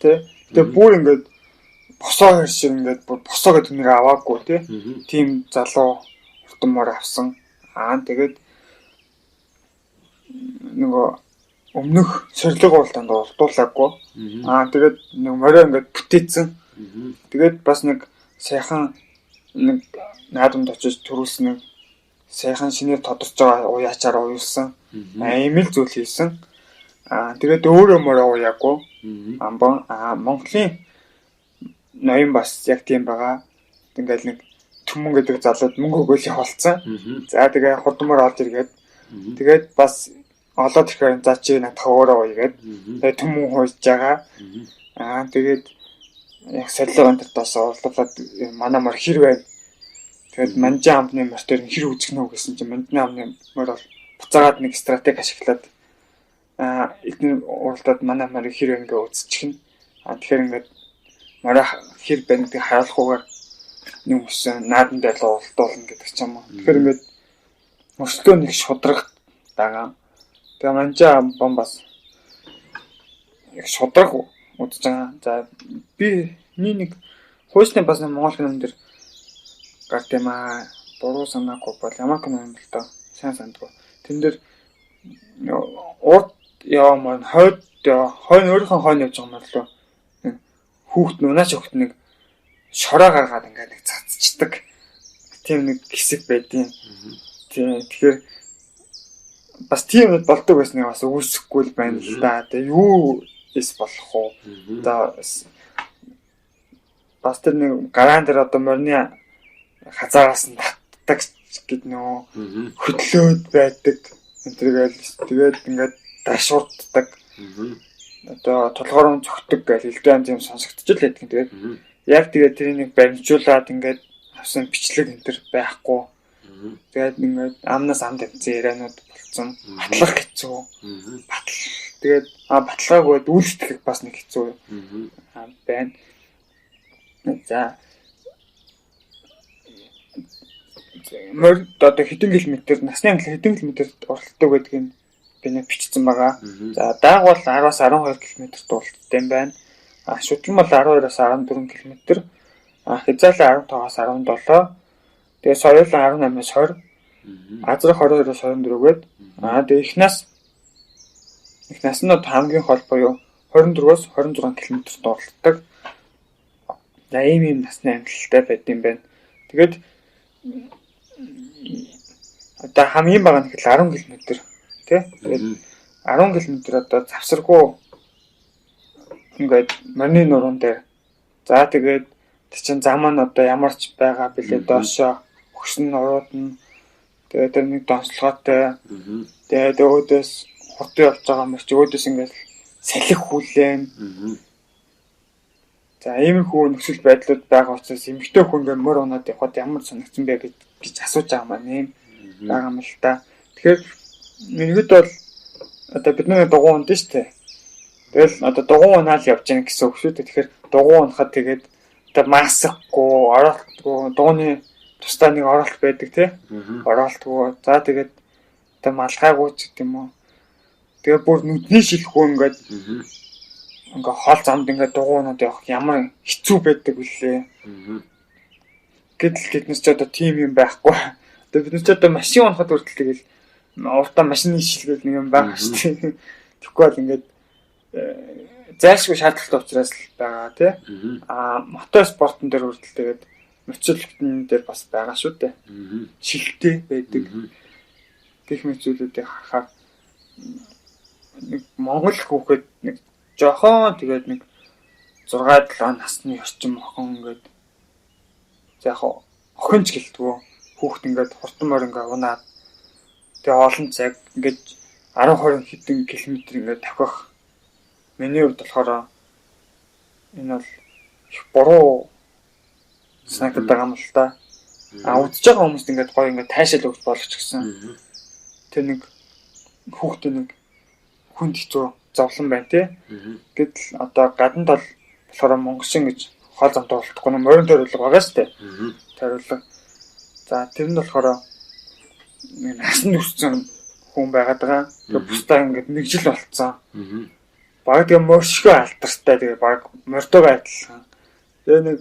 Тэгээ бүр ингээд босоо шиг ингээд бүр босоо гэдэг нэг аваагүй тийм залуу хурдан мөр авсан. Тэгээд нөгөө өмнөх сорилго уултанд урдуулаагүй. Тэгээд нэг морой ингээд бүтээсэн. Тэгээд бас нэг сайхан нэг наадамд очиж төрүүлсэн нэг сайхан шинээр тодорч байгаа уяачаар уйлсан. Ийм л зүйл хийсэн. Тэгээд өөрөө морой уяагүй. Монголын ноён бас яг тийм байгаа. Ингээл нэг түмэн гэдэг залууд мөнгө өгөөл явуулсан. За тэгээ хурдмаар олж иргээд тэгээд бас олоод ирэхээр за чи надад өөрөө уугээд тэгээд түмэн хуйж байгаа. Тэгээд яг солио антартаас уулзаад манай мөр хэр байна. Тэгээд манжаа амны мортор хэр үзэх нөө гэсэн чинь манжаа амны мөр бол буцаагаад нэг стратеги ашиглаад эдгээр уралдаад манай мөр хэр байна гэж үзчихнэ. Тэгэхээр ингээд морой хэр байна гэдэг харуулахгүйгээр нэг өсөн наадан дээр л уралдуулна гэдэг ч юм уу. Тэгэхээр ингээд мөрслөө нэг шудраг дагаа. Тэгээ манжаа бом бас яг шудраг удаж байгаа. За би нэг хойсны бас Монгол кинон дээр гарт юм буруу санаагүй бол ямар кинон юм л доо сайн сандгүй. Тэн дээр урд яваа хойд хойно өөрийнхөө хойно явж байгаа юм лөө. Хүүхд нунаач хүүхд нэг шороо гаргаад ингээд нэг цацчдаг. Тийм нэг хэсэг байдیں۔ Тэгэхээр бас тийм нэг болдог байсныг бас үүсэхгүй л байна л да. Тэгээ юу эс болох уу? Одоо бас тэр нэг гараан дээр одоо морины хазаараас нь татдаг гэд нөө хөдлөөд байдаг. Тэгээд ингээд дашуурддаг. Одоо толгоор нь зөгтөг гэж элдэн юм сонсогдчихл байдаг. Тэгээд яг тэгээд тэрийг баримжуулаад ингээд авсан бичлэг энэ төр байхгүй. Тэгээд ингээд амнаас амд тавьсан ярианууд болцсон. Батлах хэцүү. Тэгээд баталгаагүй үйлчлэх бас нэг хэцүү байна. За мөр одоо хэдэн километр насны англиар хэдэн километр уралддаг гэдгийг би нэг бичсэн байгаа. За даагуул 10-аас 12 км уралддаг юм байна. Шүтлэн бол 12-аас 14 км. Хязаалал 15-аас 17. Тэгээ соёл 18-аас 20. Азрах 22-аас 24-гээд. Тэгээ их наснууд хамгийн хол буюу 24-өөс 26 км уралддаг. За ийм насны ангилалтай байд юм байна. Тэгээд одоо хамгийн бага нь 10 км тий. Тэгээд 10 км одоо завсаргүй ингээд морины нуруунд дээр. За тэгээд чинь зам нь одоо ямар ч байгаа бэлээ доошоо өгсөн нурууд нь тэгээд тэр нэг донцлогоотой. Тэгээд өөдөөс хурдан явж байгаа мөрч өөдөөс ингээд салхи хүлээн. За иймэрхүү нөхцөл байдлууд байгаа учраас эмэгтэй хүн ингээд мөр унаад явахад ямар санагдсан бэ гэж асууж байгаа маань юм байгаа юм л та. Тэгэхээр нэгд бол одоо бидний дугуй унд нь шүү дээ. Тэгэл одоо дугуй унаал явж гэнэ гэсэн үг шүү дээ. Тэгэхээр дугуй унахад тэгээд одоо масахгүй, ороолтгүй, дууны тусдаа нэг ороолт байдаг тий. Ороолтгүй. За тэгээд одоо малгайгүй ч гэдэг юм уу. Тэгээ бүр нүдний шилэхгүй ингээд хол замд ингээд дугуйнууд явах ямар хэцүү байдаг вүлээ. Гэтэл тэднээс ч одоо тим юм байхгүй. Одоо бид нар ч одоо машин унахад хүртэл тэгэл уртаа машины шилгээл нэг юм байгаа шүү дээ. Тэгэхгүй бол ингээд зайлшгүй шаардлагатай учраас л байгаа тий. Мотор спортон дээр хүртэл тэгээд мотоциклетэн дээр бас байгаа шүү дээ. Шилтэй байдаг. Гэх мэт зүйлүүдийг харахаар нэг Монгол хүүхэд нэг жохон тэгээд нэг 6-7 насны орчим охин ингээд за яг охинч гэлтгүү хүүхэд ингээд хурдан морь ингээд унаад тэгээ олон цаг ингээд 10-20 хэдэн километр ингээд давхих миний хувьд болохоор энэ бол их буруу санагдаад байгаа юм л та. Үзэж байгаа хүмүүст ингээд гоё ингээд тайшаал өгч болох ч гэсэн тэр нэг хүүхдээ нэг хүнд хэцүү зовлон байна тий. Гэтэл одоо гадна тал болохоор монгошин гэж хол замд болтохгүй нь морин төрөлөг байгаа шүү дээ. Төрөлөг. За тэр нь болохоор нэг насанд өссөн хүн байгаад байгаа. Тэгээ бусдаа ингээд нэг жил болцсон. Баг тэгээ моршгөө алдартай тэгээ баг мордог адилхан. Тэгээ нэг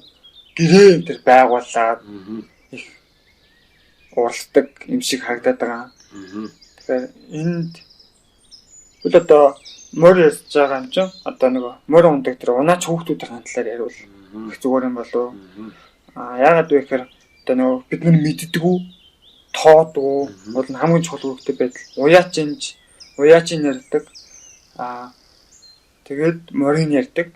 гэрээ энэ төр байгуулаад их уралдаг юм шиг харагдаад байгаа. Тэгэхээр энд Тэгвэл одоо морь ярьж байгаа юм чинь одоо нөгөө морь ундаг тэр унаач хүүхдүүдийн талаар яриул. Их зүгээр юм болов. Яагаад вэ гэхээр одоо нөгөө бид нар мэддэггүй тоодгүй бол хамгийн чухал үүрэгтэй байдал. Уяачин ярьдаг. Тэгээд морин ярьдаг.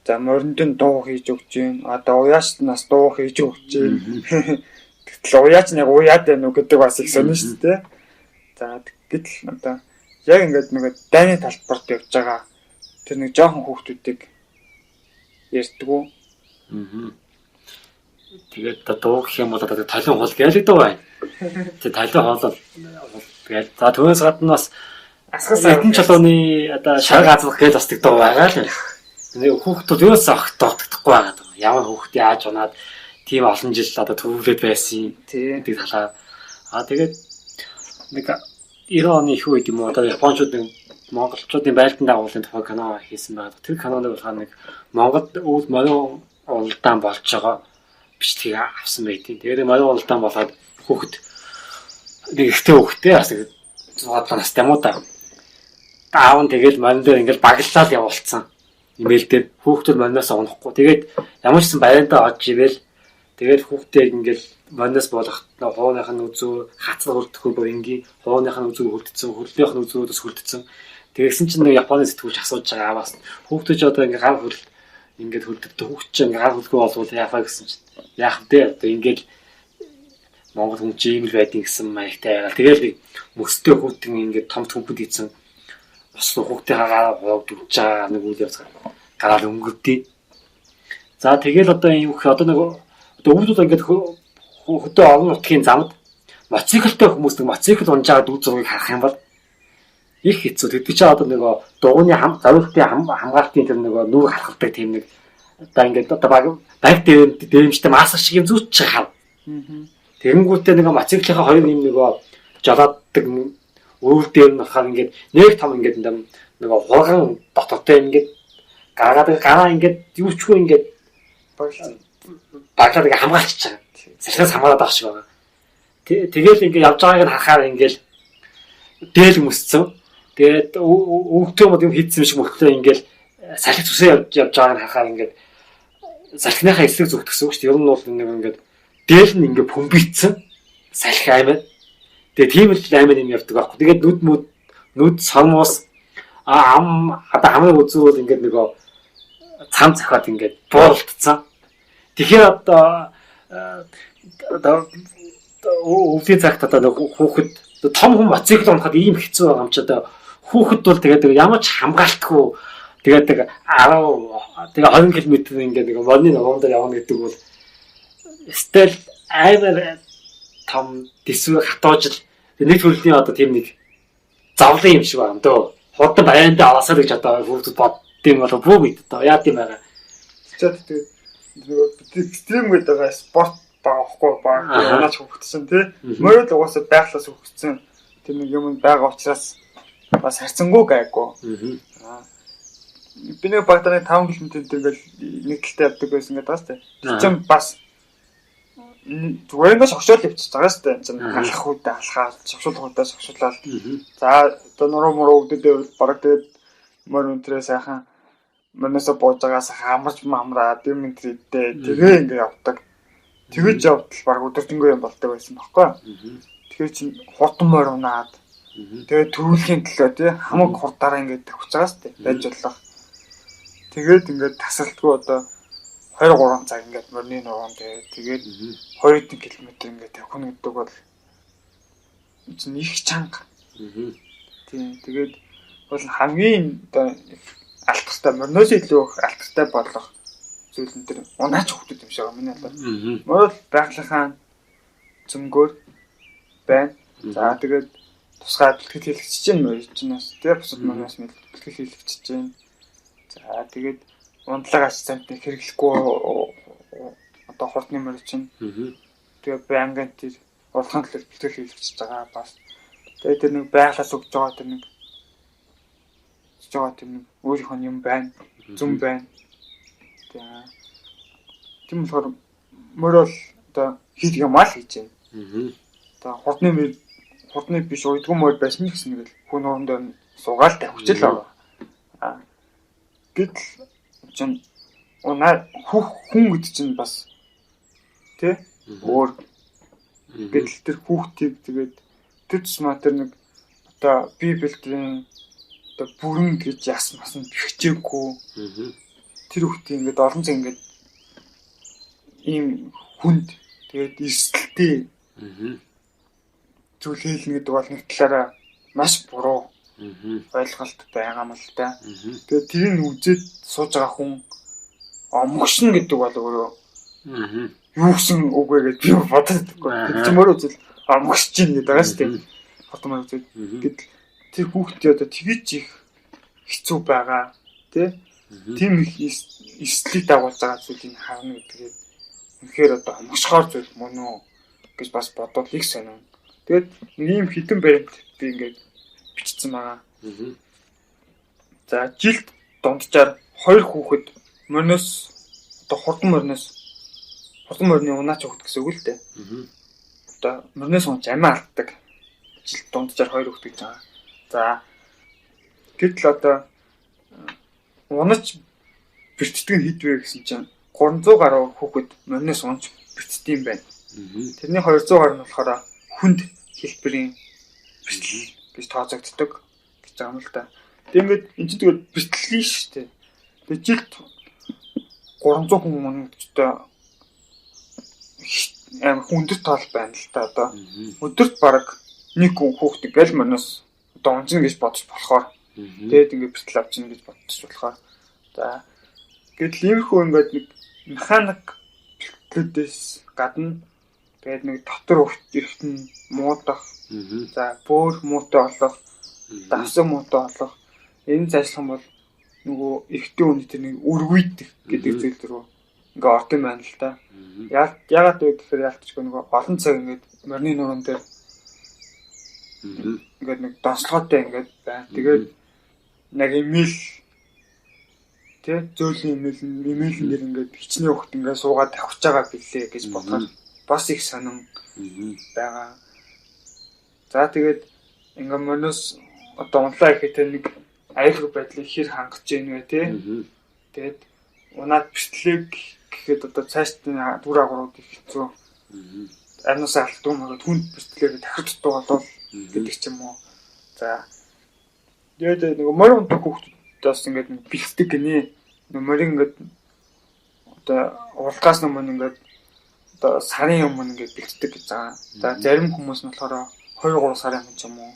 За моринд нь дуу хийж өгч जैन. Одоо уяачнаас дуу хийж өгч जैन. Гэтэл уяач нэг уяад байна уу гэдэг бас их сонирн шүү дээ. За гэтэл одоо яг ингээд нэг дайны талбарт явж байгаа тэр нэг жоохон хүүхдүүдийг ярьдгүү. Тэгээд одоо гэх юм бол одоо талын хол гээл дөө байна. Тэгээд талын хол гээл. За түүнээс гадна бас асгас эдэн чулууны одоо шар газрах гээл бас тэг дөө байгаа л. Нэг хүүхдүүд юус огтдохгүй байгаа даа. Ямар хүүхд яаж унаад тийм олон жил одоо төвлөд байсан гэдэг талаа. Тэгээд нэг 90 оны их үед юм уу одоо Япончууд нэг монголчуудын байлдан дагуулын тухай кино хийсэн байгаа. Тэр кинонд болохоор нэг Монголд өвөл мориун уралдаан болж байгаа бичлэгийг авсан байдیں۔ Тэгээд мориун уралдаан болоод хүүхэд нэг ихтэй хүүхдээ бас 6 настай юм уу та. Аав нь тэгэл морин дээр ингээл баглаад явуулсан. Имэйл дээр хүүхдүүд мориноос унахгүй. Тэгээд ямар ч сан байрандаа орж ивэл тэгээд хүүхдээ ингээл мориноос болох хууных нь үзүү хацар хүрдэхгүй боингийн хууных нь үзүү хүрдсэн, хөрлийнх нь үзүүдэс хүрдсэн. Тэгсэн чинь нэг Японы сэтгүүлч асууж байгаа аваас хүүхдүүд одоо ингээ гар хөл ингээд хөлдөлтөд хүүхд чинь гар хөлгүй болвол яafаа гэсэн чинь яах вэ? Одоо ингээд Монгол хүн чинь ийм л байдیں гэсэн маягтай байгаа. Тэгэл нэг мөстэй хүүхдэн ингээд том төмпөд ийцэн бас хүүхдээ хагаа ховд өгч байгаа нэг үйл явц гараад өнгөрдөө. За тэгэл одоо юм их одоо нэг одоо хүүхдүүд ингээд хөдөө олон нутгийн замд моциклтай хүмүүс нэг моцикл унжаад үз зургийг харах юм бол их хэцүү. Тэгдэг чи одоо нөгөө дугууны зориултын хамгаалтын тэр нөгөө нүг харахдаг тийм нэг одоо ингээд одоо баг дээрэмжтэй маск шиг юм зүүч хав. Тэгэнгүүтээ нөгөө моциклынхаа хоёр юм нөгөө жолооддаг өвөл дээр нь болохоор ингээд нэг том ингээд нөгөө хурган дотоотой ингээд гараа ингээд юучгүй ингээд баглаад ингээд хамгаалчихж байгаа. Сахиас хамгаалаад байгаа шиг байгаа. Тэгэл ингээд явж байгааг нь харахаар ингээд дээл мөсцөн. Тэгээд өвгтөө мод юм хийдсэн шиг мөртлөө ингээд салхи зүсээ явж байгааг нь харахаар ингээд салхиныхаа эслэг зүгтгсэн шүү дээ. Ер нь бол нэг ингээд дээл нь ингээд пүмбийцсэн салхи аймаа. Тэгээ тийм л аймаа юм явдаг байхгүй. Тэгээд нүд сормоос одоо хамгийн үзүү бол ингээд нөгөө цам цахаад ингээд буултцсан. Тэгэхээр одоо өвлийн цагт одоо хүүхэд том хүн моцикл унахад ийм хэцүү байгаа юм ч одоо хүүхэд бол тэгээд ямар ч хамгаалтгүй тэгээд 20 км ингээд нэг модны ногоон дээр явна гэдэг бол стил аймаар том дэсвэр хатуужл нэг төрлийн одоо тийм нэг завлын юм шиг байна дөө. Хурдан байрандаа аваасаа гэж одоо хүүхдүүд боддсон болов бүү мэд одоо яа тийм байгаа. Тэгээд нөгөө экстрим гэдэг байгаа спорт баахгүй баг яач хөвгдсөн тий. Мөрөд л угаасаа байглаас хөвгдсөн тэр нэг юм байгаа учраас бас харцангуй гайгүй. Би нэг багтааны 5 км ингээл нэг талтай явдаг байсан гэдэг байна тий. Тэр чинь бас зүгээр ингээд согшоол явчихж байгаа шүү дээ. Энэ чинь алах үедээ алхаад согшуулгуудаа согшуулаад. За одоо нуруу өвдөдөө бараг тэгээд мөр өнтрээ сайхан мөнөөсө бууж байгаас хамарч мамраад юм энтрийдээ тэгээ ингээд явдаг. Тэгэж явдал баг өдөржингөө юм болдог байсан баггүй. Тэгэхээр чинь хурдан морь унаад тэгээ төрүүлгийн төлөө тий хамаг хурдаараа ингээд тавьж байгаа шүү дээ. Байж болох. Тэгээд ингээд тасралтгүй одоо 2-3 цаг ингээд морины нуган тэгээд 2 км ингээд тавих нь гэдэг бол чинь их чанга. Тийм тэгээд бол хамгийн одоо алтартай мориноос илүү алтартай болох зүйл энэ төр унаач хөвгдөд юм шиг байгаа миний бодлоор. Морил байгалийнхаа зөнгөөр байна. За тэгээд тусгай бэлтгэл хийлгэж чинь морь чинь бас тэр бусад мориноос бэлтгэл хийлгэж чинь. За тэгээд унтлагаас цантыг хэрэглэхгүй одоо хурдны морь чинь. Тэгээ байнгын тэр уралхан төлөв бэлтгэл хийлгэж байгаа бас. Тэгээд тэр нэг байгалаас өгж байгаа тэр нэг өөрийнх нь юм байна. Зүм байна. Тийм болохоор морь бол одоо хийх юм аа л хийж байна. Одоо хурдны биш уйдган морь байсан гэсэн нэг л хүн хоорондоо суугаалтай хүчил байгаа. Гэтэл чинь хүн гэдэг чинь бас тий өөр гэтэл тэр хүүхдийг тэгээд тэр тусмаа тэр нэг одоо Библиэдрийн одоо бүрэн гэж ясмасан бэхжээгүй тэр хүүхдийг ингээд олон цаг ингээд ийм хүнд тэгээд эрсдэлтэй зүйл хэлнэ гэдэг бол нэг талаараа маш буруу ойлголт байгаа юм л да. Тэгээд тэрийг үзээд сууж байгаа хүн мөгшин гэдэг бол өөрөө юу гэсэн үг вэ гэж би боддог. Тэр чинь өөрөө үзэл мөгсөж ийн гэдэг байгаа шүү дээ. Хортомор үзээд гэтэл тэр хүүхдээ одоо тэгэж их хэцүү байгаа тий. Тийм их эслийг дагуулж байгаа зүйлийг харна гэдгийг үнэхээр одоо мөгшхоор зүйл мөн үү гэж бас бодвол их сонирн. Тэгээд нэг юм хитэн баримт би ингээд бичсэн байгаа. За жилд дунджаар 2 хүүхэд мөрнөөс одоо хурдан мөрний унаач хүүхэд гэсэн үг л дээ. Одоо мөрнөөс унж амиа алддаг. Жилд дунджаар 2 хүүхэд гэж байгаа. За гэтэл одоо унаж бэртдэг нь хэд вэ гэсэн чинь 300 гаруй хүүхэд мөрнөөс унж бэртдэг юм байна. Тэрний 200 гаруй нь болохоор хүнд хэлбэрийн бэртэл гэж тооцогддог гэж байгаа юм л да. Тэгээд ингээд энэ чинь тэгээд бэртлээ шүү дээ. Тэгээд жилд 300 хүн мөнгөдөө аим хүндэт тоол байна л да одоо. Өдөрт бараг нэг хүүхдээ гал мөрнөөс одоо унжина гэж бодож болохоор тэгээд ингээд бэртэл авчина гэж бодож болохоор за гэтэл иймэрхүү ингээд нэг механик бэртлүүдээс гадна тэгээд нэг дотор өрхт нь муудах за бөөр муутай болох давсан муутай болох энэ зайлшгүй бол нөгөө эртний үний тэр нэг үргүйдэх гэдэг зүйл рүү ингээ орд юм байна л да. Яагаад вэ гэхээр яалтчгүй нөгөө олон цаг ингээд морины нуруунд дээр ингээд нэг донслоготой ингээд байна. Тэгээд яг имэйл тий зөөлөн имэйлэн дээр ингээд хичнээн хөхт ингээд суугаад тавьж байгаа билээ гэж бодоход бас их сонин байгаа. За тэгээд ингээд мөрнөөс одоо унлаа гэхэд нэг аюулгүй байдлыг хэр хангаж ийн вэ тий. Тэгээд унаад бэртлэг гэхэд одоо цаашдын дүр агуурууд их хэцүү. Арнаас алдсан мөрөд хүнд бэртлэгээ дахиж дутуу болов гэдэг ч юм уу. За тэгээд нэг морин унтах хүүхдүүдээс ингээд бэлтдэг гинэ. Морин ингээд одоо уралгаас өмнө ингээд одоо сарын өмнө ингээд бэлтдэг гэж байгаа. За зарим хүмүүс нь болохоор 2-3 сарын өмнө ч юм уу.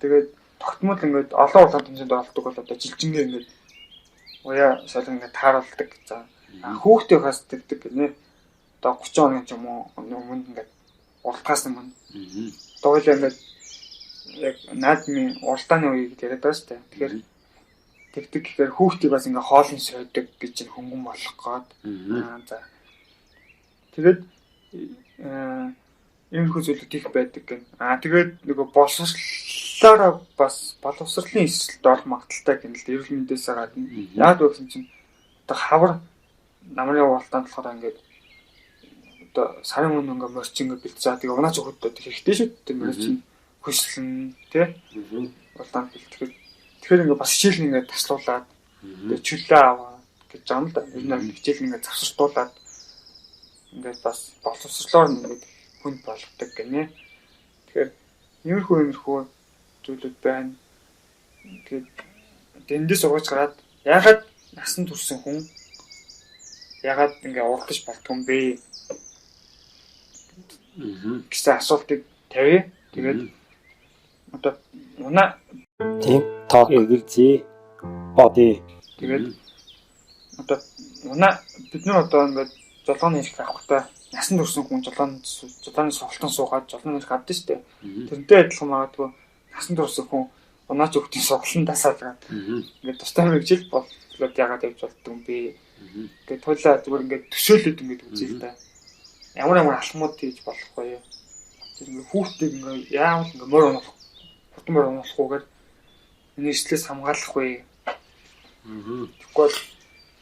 Тэгээд тогтмол ингээд олон улаан тэмцээнд оролдог бол одоо жилжингээ ингээд уяа солон ингээд тааруулдаг гэж байгаа. Хүүхдээ хас тэгдэг гинэ. Одоо 30 хоногийн ч юм уу өмнө ингээд уралгаас өмнө. Одоо ингээд яг наадмын уралдааны үеийг яриад байгаа шүү дээ. Тэгэхээр тэгдэг гэхээр хүүхдийг бас ингээд хоолн сойдог гэж хөнгөн болох гээд. За. Тэгээд иймэрхүү зүйлүүд их байдаг гэн. Тэгээд нөгөө боловсрлаараа бас боловсрлын эсрэлд орох магадaltaй гэнэ л эрүүл мэндээс гадна. Яг гэсэн чинь одоо хавар намрын уралдаанд болохоор ингээд одоо сарын өмнө ингээд морч ингээд бэлтжээ. Тэгээ унаач өгөхөд хэрэгтэй шүү дээ. Морч хөслөн тий. Уралдаанд бэлтгэхэд тэгэхээр ингээд бас хичээл ингээд таслуулаад тэгээ чөлөө аваа гэж юм л да. Энэ нэг хичээл ингээд завсартуулаад ингээд бас боловсрлоор ингээд хүнд болгодог гинэ. Тэгэхээр иймэрхүү зүйлүүд байна. Тэгээд дэндээ сургаж гараад ягаад насан турсан хүн ягаад ингээ уралдаж болтгоо юм бэ? Гэсэн асуултыг тавья. Тэгээд одоо унаа тийм тоо эгэлзээ бодъё. Тэгээд одоо унаа бид нар одоо ингээд жолооны ирэх авахтаа насан турсан хүн жолооны суултан суугаад жолооны ирэх авдаг шүү дээ. Тэрнтэй адилхан магадгүй насан турсан хүн унаач өгтийн суглан дасаад ингээд тустай мэрэгжил болоод ягаад явж болдгоо юм бэ? Ингээд туйлаа зүгээр ингээд төсөөлөд ингээд үзье л да. Ямар алхмууд хийж болохгүй юу? Тэр ингээд хүүхдийг ингээд яавал ингээд мөр унах, хурдан мөр унахгүйгээр энэ эслээс хамгаалах вэ? Тэгвэл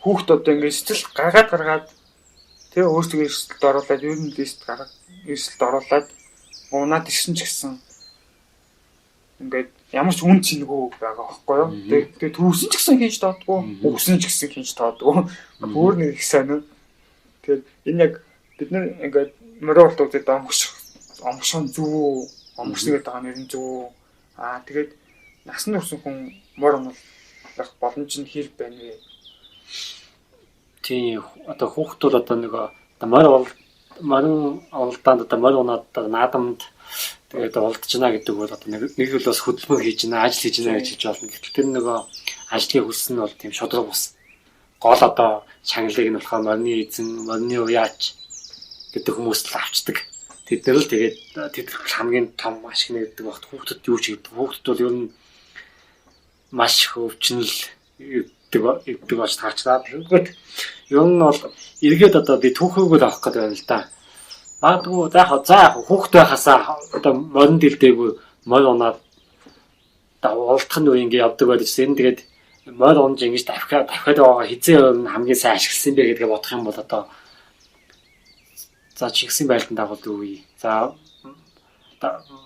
хүүхд одоо ингээд сэтгэл гаргаад тэгээ өөрсдөө эрсдэлд оруулаад ер нь лист гаргаад эрсдэлд оруулаад унаад ирсэн ч гэсэн ингээд ямар ч үн цэнэгүй байгаа байхгүй юу. Тэгээ түүсэн ч гэсэн хийж таадгүй, өгсөн ч гэсэн хийж таадгүй. Бүр нэг их сайн. Тэгэхээр энэ яг бид нар ингээд морь болдог гэдэг омгшон зүв, омгшнгээд байгаа нэр нь зүв. Тэгээд насны хүрсэн хүн морь онолох боломж нь хэр байна вэ? Тийм одоо хүүхдүүд одоо нэг морин олдонд одоо морь унаад наадамд тэгээд олдож байна гэдэг бол одоо нэг л бас хөдөлмөр хийж байна, ажил хийж байна гэж хэлж болно. Гэтэл тэр нөгөө ажлын хөлс нь бол тийм шудраг бус. Гол одоо чангалыг нь болохоор морины эзэн, морины уяач гэдэг хүмүүс л авчдаг. Тэд нар л тэгээд тэд хамгийн том ашиг нэгдэг багт хүүхдүүд юу ч хийдэг. Хүүхдүүд бол ер нь маш их өвчнөл игдэг болж таарчлаа. Тэгэхэд ер нь бол эргээд одоо би түүхийг л авах гэдэг байна л да. Магадгүй за хүүхд байхасаа одоо морин дэлдээгүй морь унаад олдох нь ингээ явдаг байж энэ тэгээд морь унж ингэж давхиад байгаа хизээ хамгийн сайн ашигласан бэ гэдгээ бодох юм бол одоо за чигсэн байлдан дагуул үгүй. За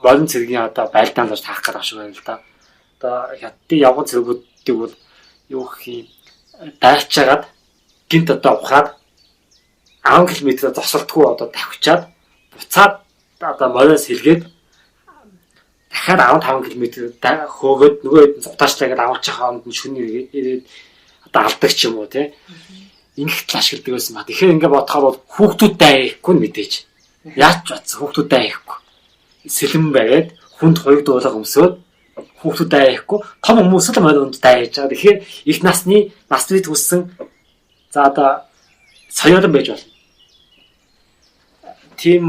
морин цэргийн одоо байлдаан л таах гэдэг шиг байна л да. Одоо хятадын явган цэргүүдийг бол юу гэх юм дайрчаад гинт одоо ухаад 10 км зогсолтгүй одоо давхичаад буцаад одоо мориос хэлгээд дахиад 15 км хөөгөөд нөгөө хэд зутаачлагаад аваачих хооронд нь шүний ирээд одоо алдаг ч юм уу тий. Ингэхтэл ашигладаг байсан ба. Тэгэхээр ингээ бодохоор бол хүүхдүүдтэй аяхгүй мэдээж. Яаж ч бац хүүхдүүдтэй аяхгүй. Сэлэм байгаад хүнд хоёрд дуулах өмсөөд хүүхдүүдтэй аяхгүй том хүмүүс л морь унд дайж байгаа. Тэгэхээр их насны хүссэн за одоо соёолон байж болно. Тийм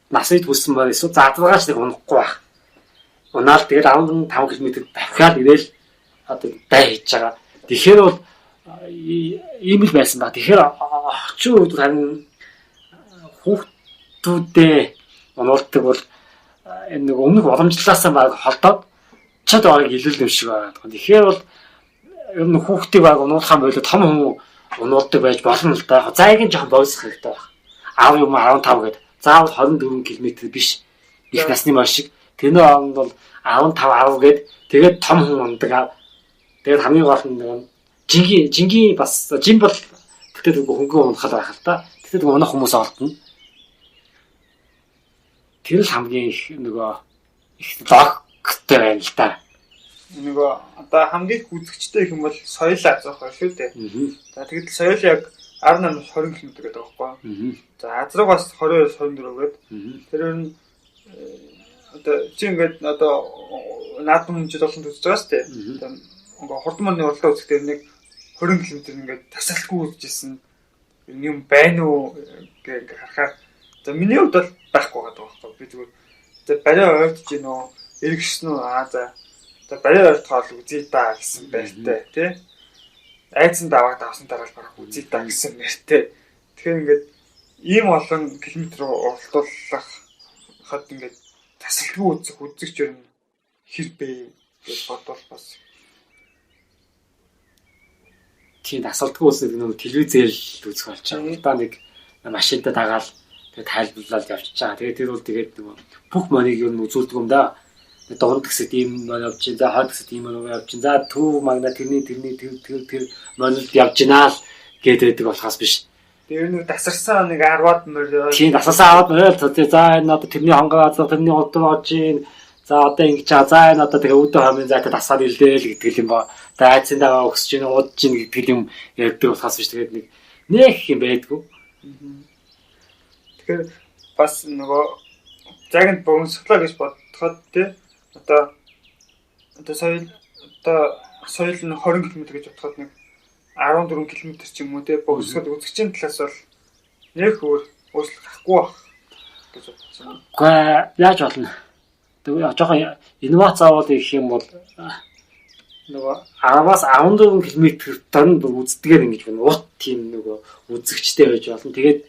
насны хүссэн морь эсвэл заадлагаач нэг унахгүй байх. Унаал тэгэл 15 км дахиад ирээл одоо дай хийж байгаа. Тэгэхээр бол ийм л байсан ба. Тэгэхээр орчин үед харин хүүхдүүдээ унуулдаг бол энэ нэг өмнөх боломжлолаасаа баг холдоод чад байгааг илүүл юм шиг байна. Тэгэхээр бол ер нь хүүхдийг баг унуулах юм болоо том хүн унуулдаг байж болно л да. Зайг нь жоохон боосох хэрэгтэй байна. Аав юм 15 гээд заавал 24 км биш. Их насны морь шиг. Тэрний оронд бол 15 гээд тэгээд том хүн ундаг. Тэгээд хамгийн гол нь жингийн бас жин бол тэгтээ хөнгөн унахад байх л да. Тэгтээ унах хүмүүс олдно. Тэр л хамгийн их нөгөө их логиктэй байна л да. Нөгөө одоо хамгийн үзэгчтэй их юм бол соёлоо азах байх шүү дээ. За тэгээд соёл яг 18-аас 20 км гэдэг байхгүй. За азрагаас 20-оос 24 гээд тэр нь одоо чи ингээд одоо наадам хэмжээд олон төсөж байгаа шүү дээ. Ингээ хурдманы уралдаа үзэхдээ нэг 20 км ингээд тасалгүй үзчихсэн юм байна уу гэж харахаар за миний хувьд бол байхгүй байгаа байхгүй. Би зүгээр за барай ойртож гинөө эргэжсэн үү за барай ойртохоор үзье да гэсэн байртай тий. Айцсан даваад авсан дараа л барах үзье да гэсэн байртай. Тэгэхээр ингээд ийм олон километр уралдуулах хад ингээд тасалгүй үзэгч ер нь хэр бэ гэж бодвол бас тийм тасалдгүй үзэх нэг телевизээр л үзэх болж байгаа. Одоо нэг машинтай дагаал тэгээд тайлбарлаад явчихж байгаа. Тэгээд тэр бол тэгээд нөгөө бүх моныг ер нь үзүүлдэг юм да. Дунд гэсэд ийм мань явж чинь, за хойд гэсэд ийм мань явж чинь, за төв магна тэрний тэр монд явж гинаа л гэдэг болохоос биш. Тэр нэг тасарсан нэг 10-аад морь. Тийм тасарсан 10-аад морь л за энэ одоо тэрний хонгоо тэрний холдоо орж ийн. За одоо ингэж за энэ одоо тэгээ өдөө хамын зайтай тасаад илдээл гэдэг юм ба. Тэгээ айцсан дагаа өгсөж ийн удаж ийн гэдэг юм ярьдаг болохоос биш. Тэгээд нэг юм байдгүй. Тэгэхээр бас нөгөө заганд богиносглоо гэж бодоход тий одоо соёл нь 20 км гэж бодоход нэг 14 км ч юм уу тий богиносгол үзэгчийн талаас бол нэг өөр өөрчлөлт гарахгүй байх гэж бодсон. Гэхдээ яаж болно? Тэгээ жоохон инновац аваад ирэх юм бол нөгөө 10-аас 14 км танд үздгээр ингэж байна. Урт тийм нөгөө үзэгчтэй байж болно. Тэгээд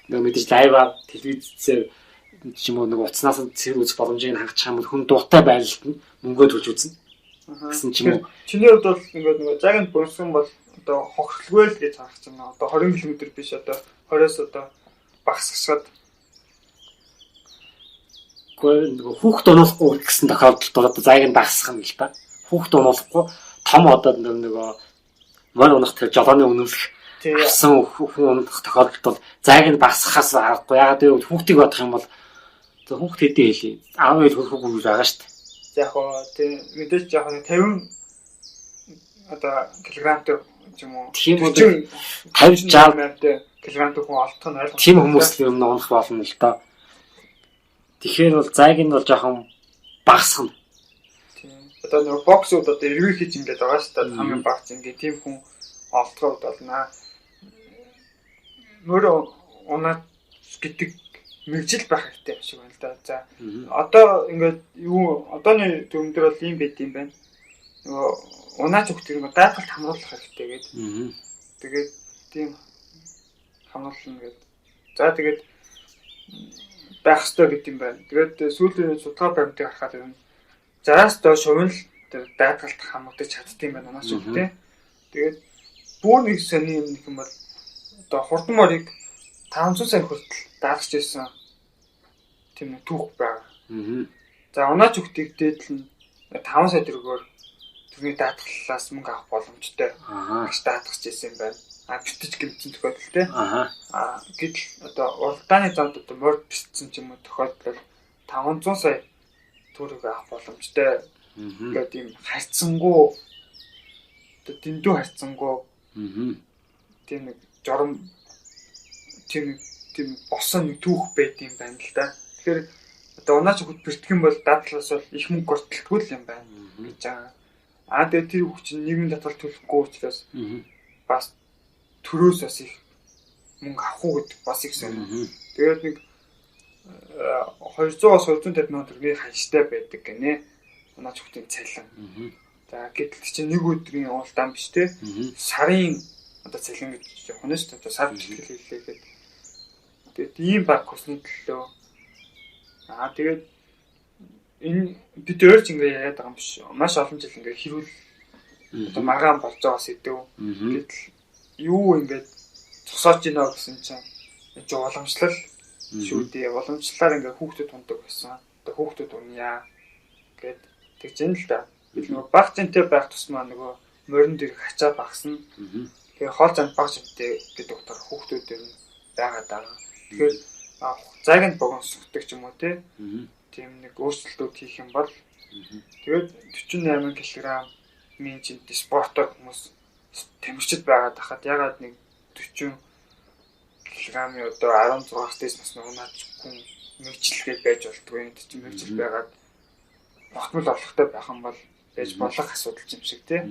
нөгөө мэдээж лайваар телевизээр ч юм уу нөгөө уцнаас цэвэр үзэх боломжийг хангах юм бол хүн дуртай байлтанд мөнгөө төлж үзнэ. Гэсэн ч юм уу. Чиний хувьд бол ингээд нөгөө заганд бөрсөн бол одоо хохирлгүй л гэж харах юм байна. Одоо 20 км биш одоо 20-оос одоо багасгахад нөгөө хүүхд унуулахгүй гэсэн тохиолдолд одоо зайг нь багасгах юм л та. Хүүхд унуулахгүй том одоо нөгөө морь унах тэр жолооны үнэмлэх авсан хүн унах тохиолдолд бол зайг нь багасгахаас аргагүй. Ягаад гэвэл хүүхдийг бодох юм бол хүүхд хэдийн хэлий. Аав ээж хүүхд байгаа шүү дээ. Яг гоо тийм мэдээж яг 50 одоо килограммтай юм уу? Тийм үү 50 60 килограммтай хүн олдох нь ойлгомжтой. Тийм хүмүүс л юм унах болно л доо. Тэгэхээр бол зайг нь бол жоохон багасгана. Тийм. Одоо нэг боксууд одоо эргүү хийж ингээд байгаа шүү дээ. Хамгийн багц ингээд тийм хүн олдоход болно. Мөрөө унаад гэдэг мэрэгжил байх хэрэгтэй шиг байна л да. За одоо ингээд юу одооны төвөн дээр бол ийм байт юм байна. Нөгөө унаач өгтгийг даатгалт хамруулах хэрэгтэй гэдэг. Тэгээд тийм хамруулна гэдэг. За тэгээд байх ёстой гэдэг юм байна. Тэгээд сүүлийн судалгаа баримтыг харахад юм 60-аас доош хувь л тэр даатгалт хамгаалж чаддсан юм байна унаач өгтэй. Тэгээд бүр нэг сони юм нэг юм бол одоо хурдан морийг 500 сая хүртэл даатгаж ирсэн тийм нэг түүх байгаа. За унаач өгтийг дээдл нь 5 сая төгрөгөөр тэрний даатгалаас мөнгө авах боломжтой. Гэж даатгаж ирсэн юм байна. Битэж гэмтсэн тохиолдол те. Гэтэл одоо уралдааны замд одоо морь бисцсэн ч юм уу тохиолдол 500 сая төгрөг авах боломжтой. Ингээд ийм харьцангуй одоо дэндүү харьцангуй тийм нэг журам тийм босон нэг түүх байт юм байна л да. Тэгэхээр одоо унаач өгт бэртэх юм бол дадлаас бол их мөнгө гортолтгүй л юм байна гэж байгаа. Тэгээд тэр хүүхд чинь нийгмийн татвар төлөхгүй учраас бас төрөөс бас их мөнгө авах уу гэдэг бас их сонирхол. Тэгээд нэг 200-аас 250 мянган төгрөгийн ханштай байдаг гинэ. Унаач өгтийн цалин. За гэтэл чинь нэг өдрийн уулдаан биш те. Сарын одоо цалин гэж явах нь шүү дээ. Сар бэлтгэл хийлээгээд. Тэгээд ийм баг хүсний төлөө. Тэгээд энэ бид өөрч ингэ яриад байгаа юм биш. Маш олон жил ингэ хэрүүл одоо маргаан болж байгаа сэдв. Гэтэл юу ингэ цосоож гинэ гэсэн чинь уламжлал шүү дээ. Уламжлалаар ингэ хүүхдэд тундаг байсан. Одоо хүүхдэд уньяа гэд тэгж юм л да. Бид нөгөө баг зэнтэй байх тусмаа нөгөө морин дээр хачаа багсна. Тэгээ хоол зам баг зэнтэй гэдэг утгаар хүүхдүүд ер нь байгаа даа. Тэгэхээр зайг нь богоносгдаг ч юм уу те. Тийм нэг өөрчлөлтүүд хийх юм бол тэгээд 48 кг минь чинь спортоор хүмүүс тэмэрчд байгаад хахад ягаад нэг 40 кг-ийн одоо 16-аас дээш насны унаач хүн мэрэгчлээ байж болтгүй юм чинь мэрэгжил байгаад тогтмол орлоготой байх юм бол байж болох асуудал юм шиг тий.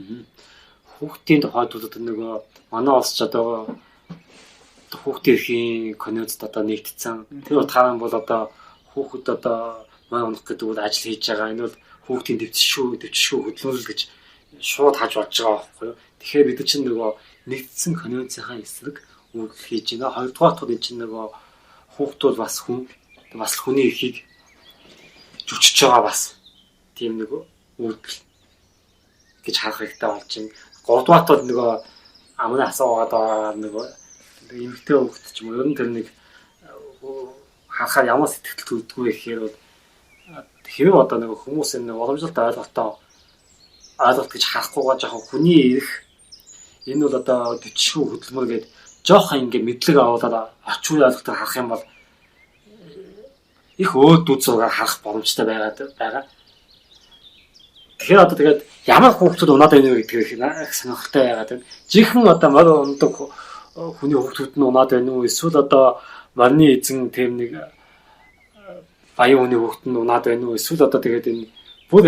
Хүүхдийн тухайд бол нөгөө манай улс ч одоо хүүхдийн эрхийн конвенцд одоо нэгдсэн. Тэр утгаар нь бол одоо хүүхэд одоо мань унах гэдэг үйл ажил хийж байгаа. Энэ бол хүүхдийн дэвчшгүй хөдөлмөрлөл гэж шууд хаж болж байгаа байхгүй юу. Тэгэхээр бид чинь нөгөө нэгдсэн конвенцийн эсрэг үйлдэл хийж байна. Хоёрдугаарт энэ чинь нөгөө хүүхдүүд бас хүний эрхийг зүчж байгаа бас тийм нэг үйлдэл гэж харах хэрэгтэй болж байна. Гуравдугаарт бол нөгөө амны асуугаад байгаа нөгөө эмэгтэй хүүхэд ч юм уу ер нь тэр нэг харахаар ямар сэтгэл төрдгөө гэхээр бол хэрэв одоо нэг хүмүүс энэ уламжлалт ойлголт гэж харахгүйгаа жоохон хүний эрх энэ бол одоо дэвчшгүй хөдөлмөр гээд жоохон ингэ мэдлэг аваад орчин үеийн ойлголтоор харах юм бол их өөд үзүүгээр харах боломжтой байгаа. Тэгэхээр одоо тэгээд ямар хүүхдүүд унаад байна вэ гэдгийг их сонирхолтой яагаад вэ? Жинхэнэ одоо морь ундаг хүний хүүхдүүд нь унаад байна уу? Эсвэл одоо морины эзэн тийм нэг баян хүний хүүхд нь унаад байна уу? Эсвэл одоо тэгээд энэ бүр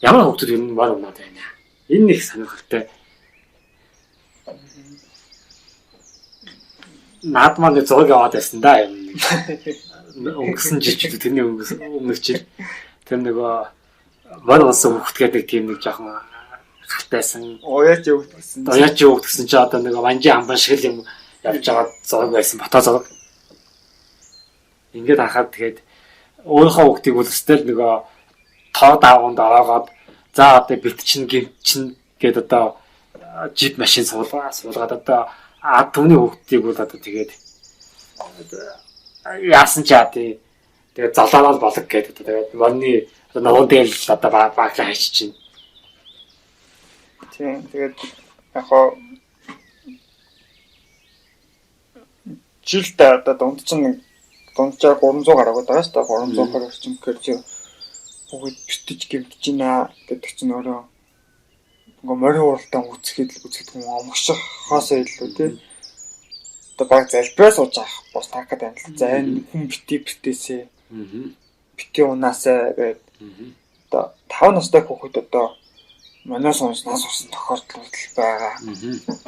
ямар хүүхдүүд ер нь морь унаад байна? Энэ их сонирхолтой. Наад маань зураг аваад байсан да юм. Өнгөрсөн жижиг тэрний өмнөх жил тэр нөгөө морь унсан хүүхд гэдэг тийм нэг жоохон халтайсан. Уяач явуулт гэсэн чи одоо нэг ванжи амбан шиг юм явж байгаа зураг байсан. Фото зураг. Ингээд харахад тэгээд өөрийнхөө хүүхдийг бол өстэй л нөгөө тоо дааванд ороогоод за одоо бит чин гинт чин гээд одоо жип машин суулгаад одоо түүний хүүхдийг бол одоо тэгээд яасан ч яа тий Тэгээд залаанаа болог гэдэг. Тэгээд морины ногоон дээр л одоо баглаа хайчих чинь. Тийм. Тэгээд яг хоо жилдээ одоо дунджаар 300 гараг байгаа шүү дээ. 320 орчим гэхээр бүгд битэж гэмтэж байна гэдэг чинь өөрөө ингээ морин уралдаан үзэхэд хүн омгшихоос илүү тий. Одоо баг залбираа сууж авах бос тагад байна л. За энэ хүн битээсээ битээ унаасаа гэдэг. Одоо 5 настай хүүхэд одоо манаас нас урсан тохиолдол байгаа.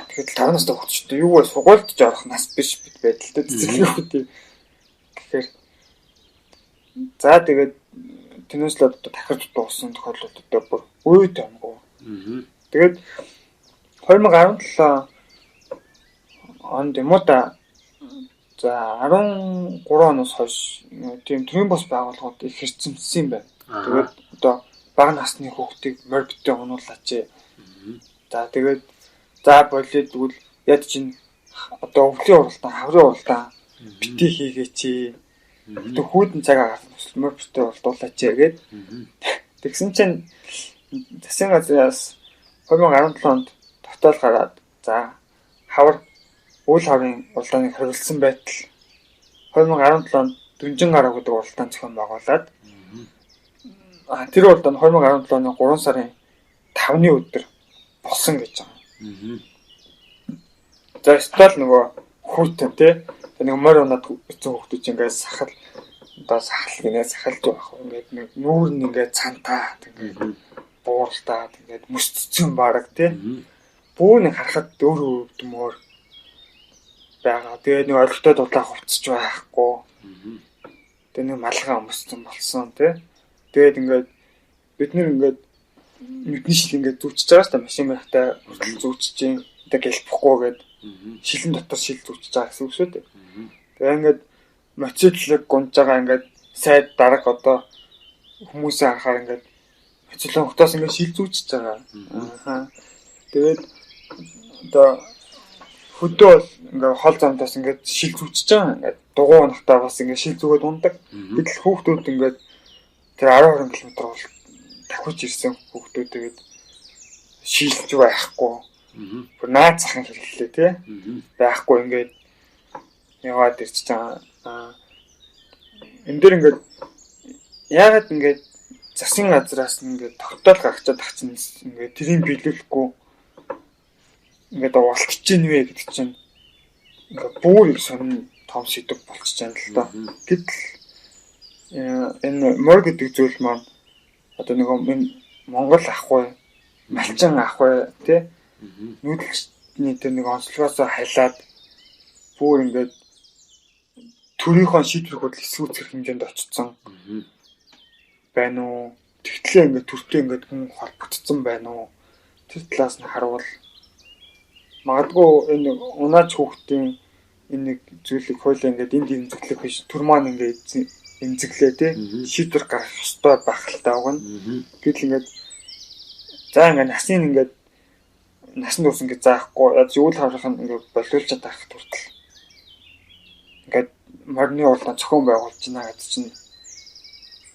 Тэгэхээр 5 настай хүүхдтэй юу вэ? Сургуульд ч орох нас биш бид байдалтай цэцэрлэг хүүхдийн. Тэгэхээр за тэгээд тэнэс л одоо дахиж дууссан тохиолдол одоо бүр өөд амгүй. Тэгээд 2017 онд юм уу та за 13 оноос хойш тийм төрийн бос байгууллагууд их хэрэгжүүлсэн юм байна. Тэгээд одоо бага насны хүүхдийг морь битээ онуулаач. За тэгээд за болоод тэгвэл яд чинь одоо өвлийн уралдаан, хаврын уралдаан битээ хийгээч. Одоо хүүдэн цаг агаад морь битээ уралдуулаач гээд тэгсэн чинь засгийн газраас 2017 онд тогтоол гараад за хавар үйл хаврын уралдааныг хариулсан байтал 2017 онд Дүнжин гараг гэдэг уралдаан зохион байгуулад тэр уралдаан 2017 оны 3 сарын 5-ны өдөр болсон гэж байгаа. За стал нөгөө хүүтэн тий нэг морь унаад эцэн хүүхдүүд ингээд сахал одоо сахал гинэ сахалж байх. Ингээд нэг нүүр нь ингээд цантаа ингээд бууралтаад ингээд мөсцсөн баг тий. Бүүнийг харахад өөр өвдмөр байгаа. Тэгээд нэг олигтой дудлаа хувцж байхгүй. Тэгээд нэг малгай өмссөн болсон тий. Тэгээд ингээд бид нэр ингээд нүдний шил ингээд зүвчж байгаа шүү дээ. Машин байхтай зүвчж чинь одоо гэлбэхгүй гээд шилэн дотор шил зүвчж байгаа гэсэн үг шүү дээ. Тэгээд ингээд моциклыг гунж байгаа ингээд сайд дарга одоо хүмүүсээ харахаар ингээд моциклын хотоос ингээд шил зүвчж байгаа. Тэгээд одоо хөдөө бол ингээд хол замтаас ингээд шил зүвчж байгаа. Ингээд дугуй нахтаа бас ингээд шил зүгээд ундаг. Бид л хүүхдүүд ингээд тэр 10-20 км бол давхиж ирсэн хүүхдүүд тэгээд шилж байхгүй. Бүр наад захын хэрэглээ тий. Байхгүй ингээд яваад ирчихэж байгаа. Энд дэр ингээд яагаад ингээд засгийн газраас ингээд тогтоол гаргачаад тагчин ингээд тэрийг биелүүлэхгүй ингээд уултж чинь вэ гэдэг чинь ингээд бүр их сонин том сэдв болчихж байна л доо. Гэтэл энэ мор гэдэг зүйл маань одоо нэг Монгол ахгүй, малчин ахгүй тий нүүдэлчний тэр нэг онцлогоос хайлаад бүр ингээд төрийнхөө шийдвэр хөдөл эсвүүцэх хэмжээнд очсон байна уу? Тэгтлээ ингээд төртөө ингээд хүн холбогдсон байна уу? Тэр талаас нь харуул магадгүй энэ унаач хүүхдийн энэ нэг зүйлийг хойлоо ингээд энд эмзэглэх биш төр маань ингээд эмзэглээ тий шийдвэр гаргах ёстой байх л таавна. Гэтэл ингээд за ингээд насны ус ингээд заахгүй үйл хаврах нь ингээд болиулчаад байх хүртэл ингээд морины уралдаан зохион байгуулж байна гэдэг чинь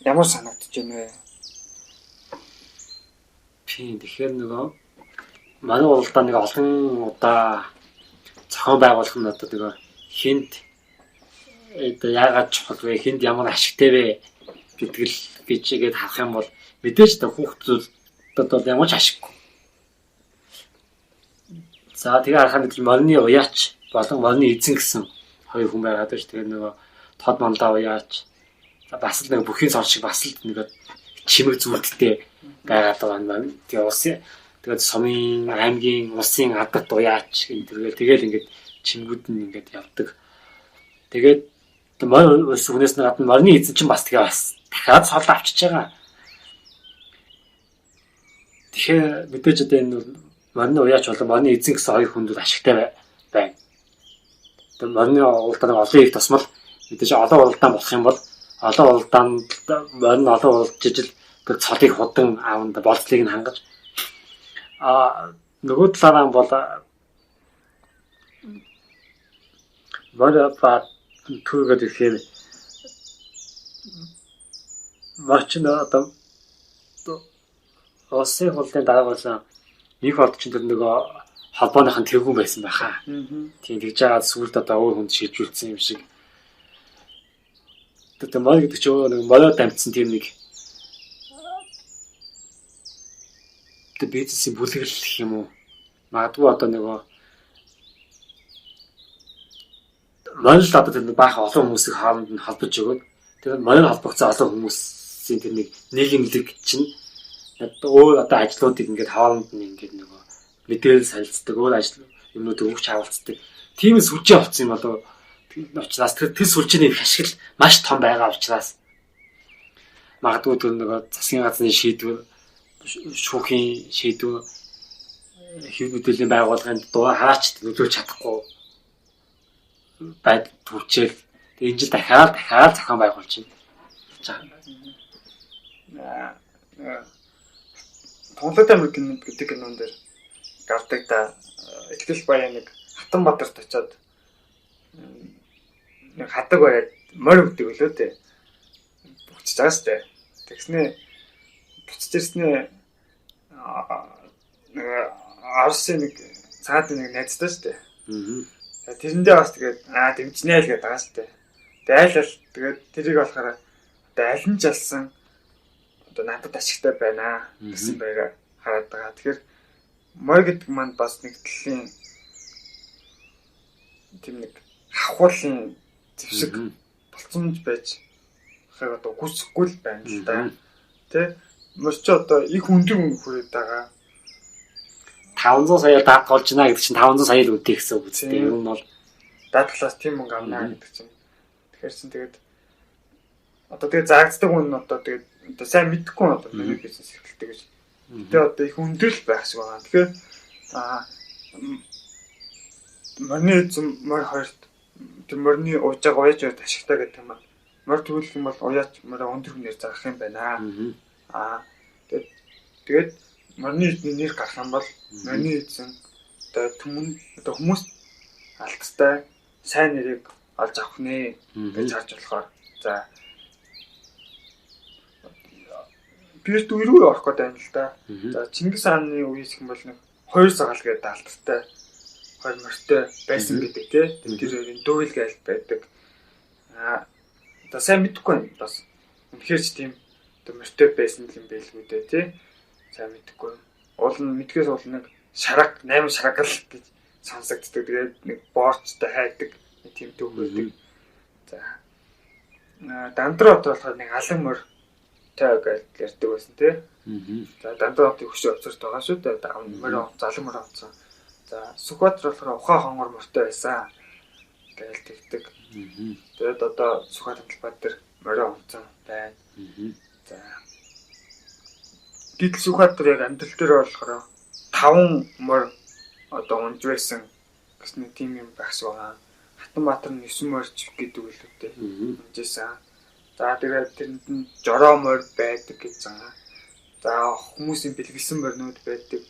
ямар санагдаж байна вэ? Тийм тэгэхээр нөгөө манай уралдаан нэг олон удаа зохион байгуулах нь одоо тэгээ хинт яагаад чухал вэ? Хинт ямар ашигтай вэ гэдэг л бичгээд харах юм бол мэдээж та хүүхдүүд одоо ямар ч ашиггүй. За тэгээ харахад морины уяач болон морины эзэн гэсэн хоёр хүн байгаад байна ш. Тэгээ нөгөө тод мандаа уяач бас л нэг бүхийн сор шиг бас л нэг чимэг зүрдтэй байгаад байгаа юм. Тэгээ улсын тэгээд сумын аймгийн улсын адат уяач гэнэ тэгэл ингээд чимгүүд нь ингээд явдаг. Тэгээд морь ус хүнээс нь гадна морины эзэн чинь бас тэгээ бас дахиад сол авчиж байгаа. Тэгэхээр мэдээж одоо энэ морины уяач болон морины эзэн гэсэн хоёр хүнд ашигтай байна. Тэгээд морины уралдааны олон их тусмал мэдээж олон уралдаан болох юм бол олон уралдаанд морин олон уралдаж ижил тэр цолыг худан аавнд болцлыг нь хангаж нөгөө талаараа бол морь ба түргээд ихээр Марч нь одоо Улсын хурлын дарга болсон нэг хот ч тэр нөгөө холбооныхон тэргүүн байсан байхаа. Тийм тэгж жагаад сүлд одоо өөр хүнд шилжүүлсэн юм шиг. Тэгээд мод гэдэг чинь нэг модод дамжсан тийм нэг бизнесийн бүлэглэл гэх юм уу. Магадгүй одоо нөгөө модод одоо тэр баахан олон хүмүүсийг хаалт нь холбож өгөөд тэр модод холбогдсон олон хүмүүсийн тэр нэг нийгэмлэг чинь өөр одоо ажлуудыг ингээд хаалт нь ингээд нөгөө мэдээлэл солилцдог, өөр ажил юмнуудыг өгч хаалцдаг. Тиймээс сүлжээ авсан юм болоо учраас тэр сүлжээний ашигла маш том байгаа учраас магадгүй тэр нөгөө засгийн газрын шийдвэр шүүхийн шийдвэр хэв мэдээллийн байгууллагын дуу хаач нөлөөлж чадахгүй байд төрчээл энэ жил дахиад зохион байгуулж байна. Тунгалаг Америк гэдэг кинон дээр гардаг да ихтэл баяа нэг Хатанбаатарт очиод нэг хадаг байгаад морь өгдөг лөө дээ. Буцаж байгаа сте. Тэгснээ буцаж ирснээ нэг Арсын нэг цаад нэг найзтай сте. Тэрэндээ бас тэгээд дэмжнэ л гэдэг байгаа сте. Тэгээд тэгээд тэрийг болохоор одоо аль нь жалсан одоо надад ашигтай байна гэсэн байга хараад байгаа. Тэгэхээр морь гэдэг манд бас нэг төллийн тийм нэг хавхуулын зэвсэг болцсонж байж хаяг одоо хүсэхгүй л байна л да. Тэ морч одоо их өндөр хүрээд байгаа. 500 сая даат болж байна гэдэг чинь 500 сая л үдээ гэсэн үг үстэй. Ер нь бол дадлаас тийм мөнгө авнаа гэдэг чинь. Тэгэхээр чинь тэгээд одоо тэгээд заагддаг хүн нь одоо тэгээд одоо сайн мэдхгүй одоо миний бизнес эрхэлдэг гэж. Тэгээд одоо их өндрөл байх шиг байна. Тэгэхээр морины эзэн морь хоёрт тэр морины ууж байгаа уяж байд ашигтай гэдэг юм байна. Морь төвлөх юм бол уяач морь өндөр хүнээр зарах юм байна. Тэгээд морины эзний нэр гарах юм бол морины эзэн одоо түмэн одоо хүмүүс алдтай сайн нэрийг олж авах нэ гэж харж болохоор за би дөрөв орох гэдэг юм л да. За Чингис хааны үеэс юм бол нэг 2 сагаал гэдэг алдартай 2 морьтой байсан гэдэг тий. Тэр дүүл гээл байдаг. Одоо сайн мэдэхгүй бас үнэхээр ч тийм одоо морьтой байсан юм байлгүй дээ тий. Сайн мэдэхгүй. Уул нь мэдгээс уул нэг шараг 8 шарагл гэж сонсогддог. Тэгээд нэг боорчтой хайдаг тийм төв байдаг. За Дандрот болохоор нэг алан морь таг гэж ярьдаг байсан тий. За Дандротын хөшөө оцорт байгаа шүү дээ. Морь залан морь оцсон. За Сүхбаатар болохоор ухаан хонгор морьтой байсан гэж тэгдэг. Тэгээд одоо Сүхбаатар талбай дээр морь онцсон байна. За Гэтэл Сүхбаатар яг амьдрал дээр болохоор 5 морь одоо унж байсан гэсэн тийм юм багс байгаа. Хатанбаатар нь 9 морьч гэдэг үлдээ. Унжсэн. За тэгээд тэрэнд нь жороо морь байдаг гэж байгаа. За хүмүүсийн бэлгэлсэн морьнууд байдаг.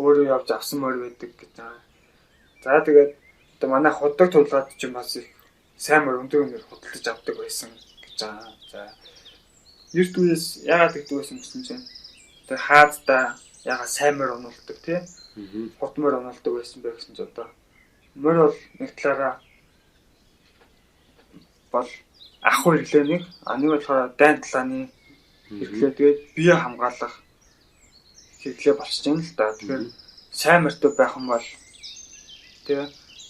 Өөрөө явж авсан морь байдаг гэж байгаа. За тэгээд одоо манай худаг тулгаад ч юм бас их сайн морь өндөр өндөр худалдаж авдаг байсан гэж байгаа. За ерд үеэс яагаад гэдэг байсан гэсэн чинь тэр хаадтай яагаад сайн морь онолдог тий? Хурд морь онолдог байсан байх гэсэн ч одоо морь бол нэг талаараа бол ах хэрэглээ нэг болохоор дайн талааны хэрэглээ тэгээд бие хамгаалах хэрэглээ болчихж байна л да. Тэгэхээр сайн морьтой байх юм бол тэгээ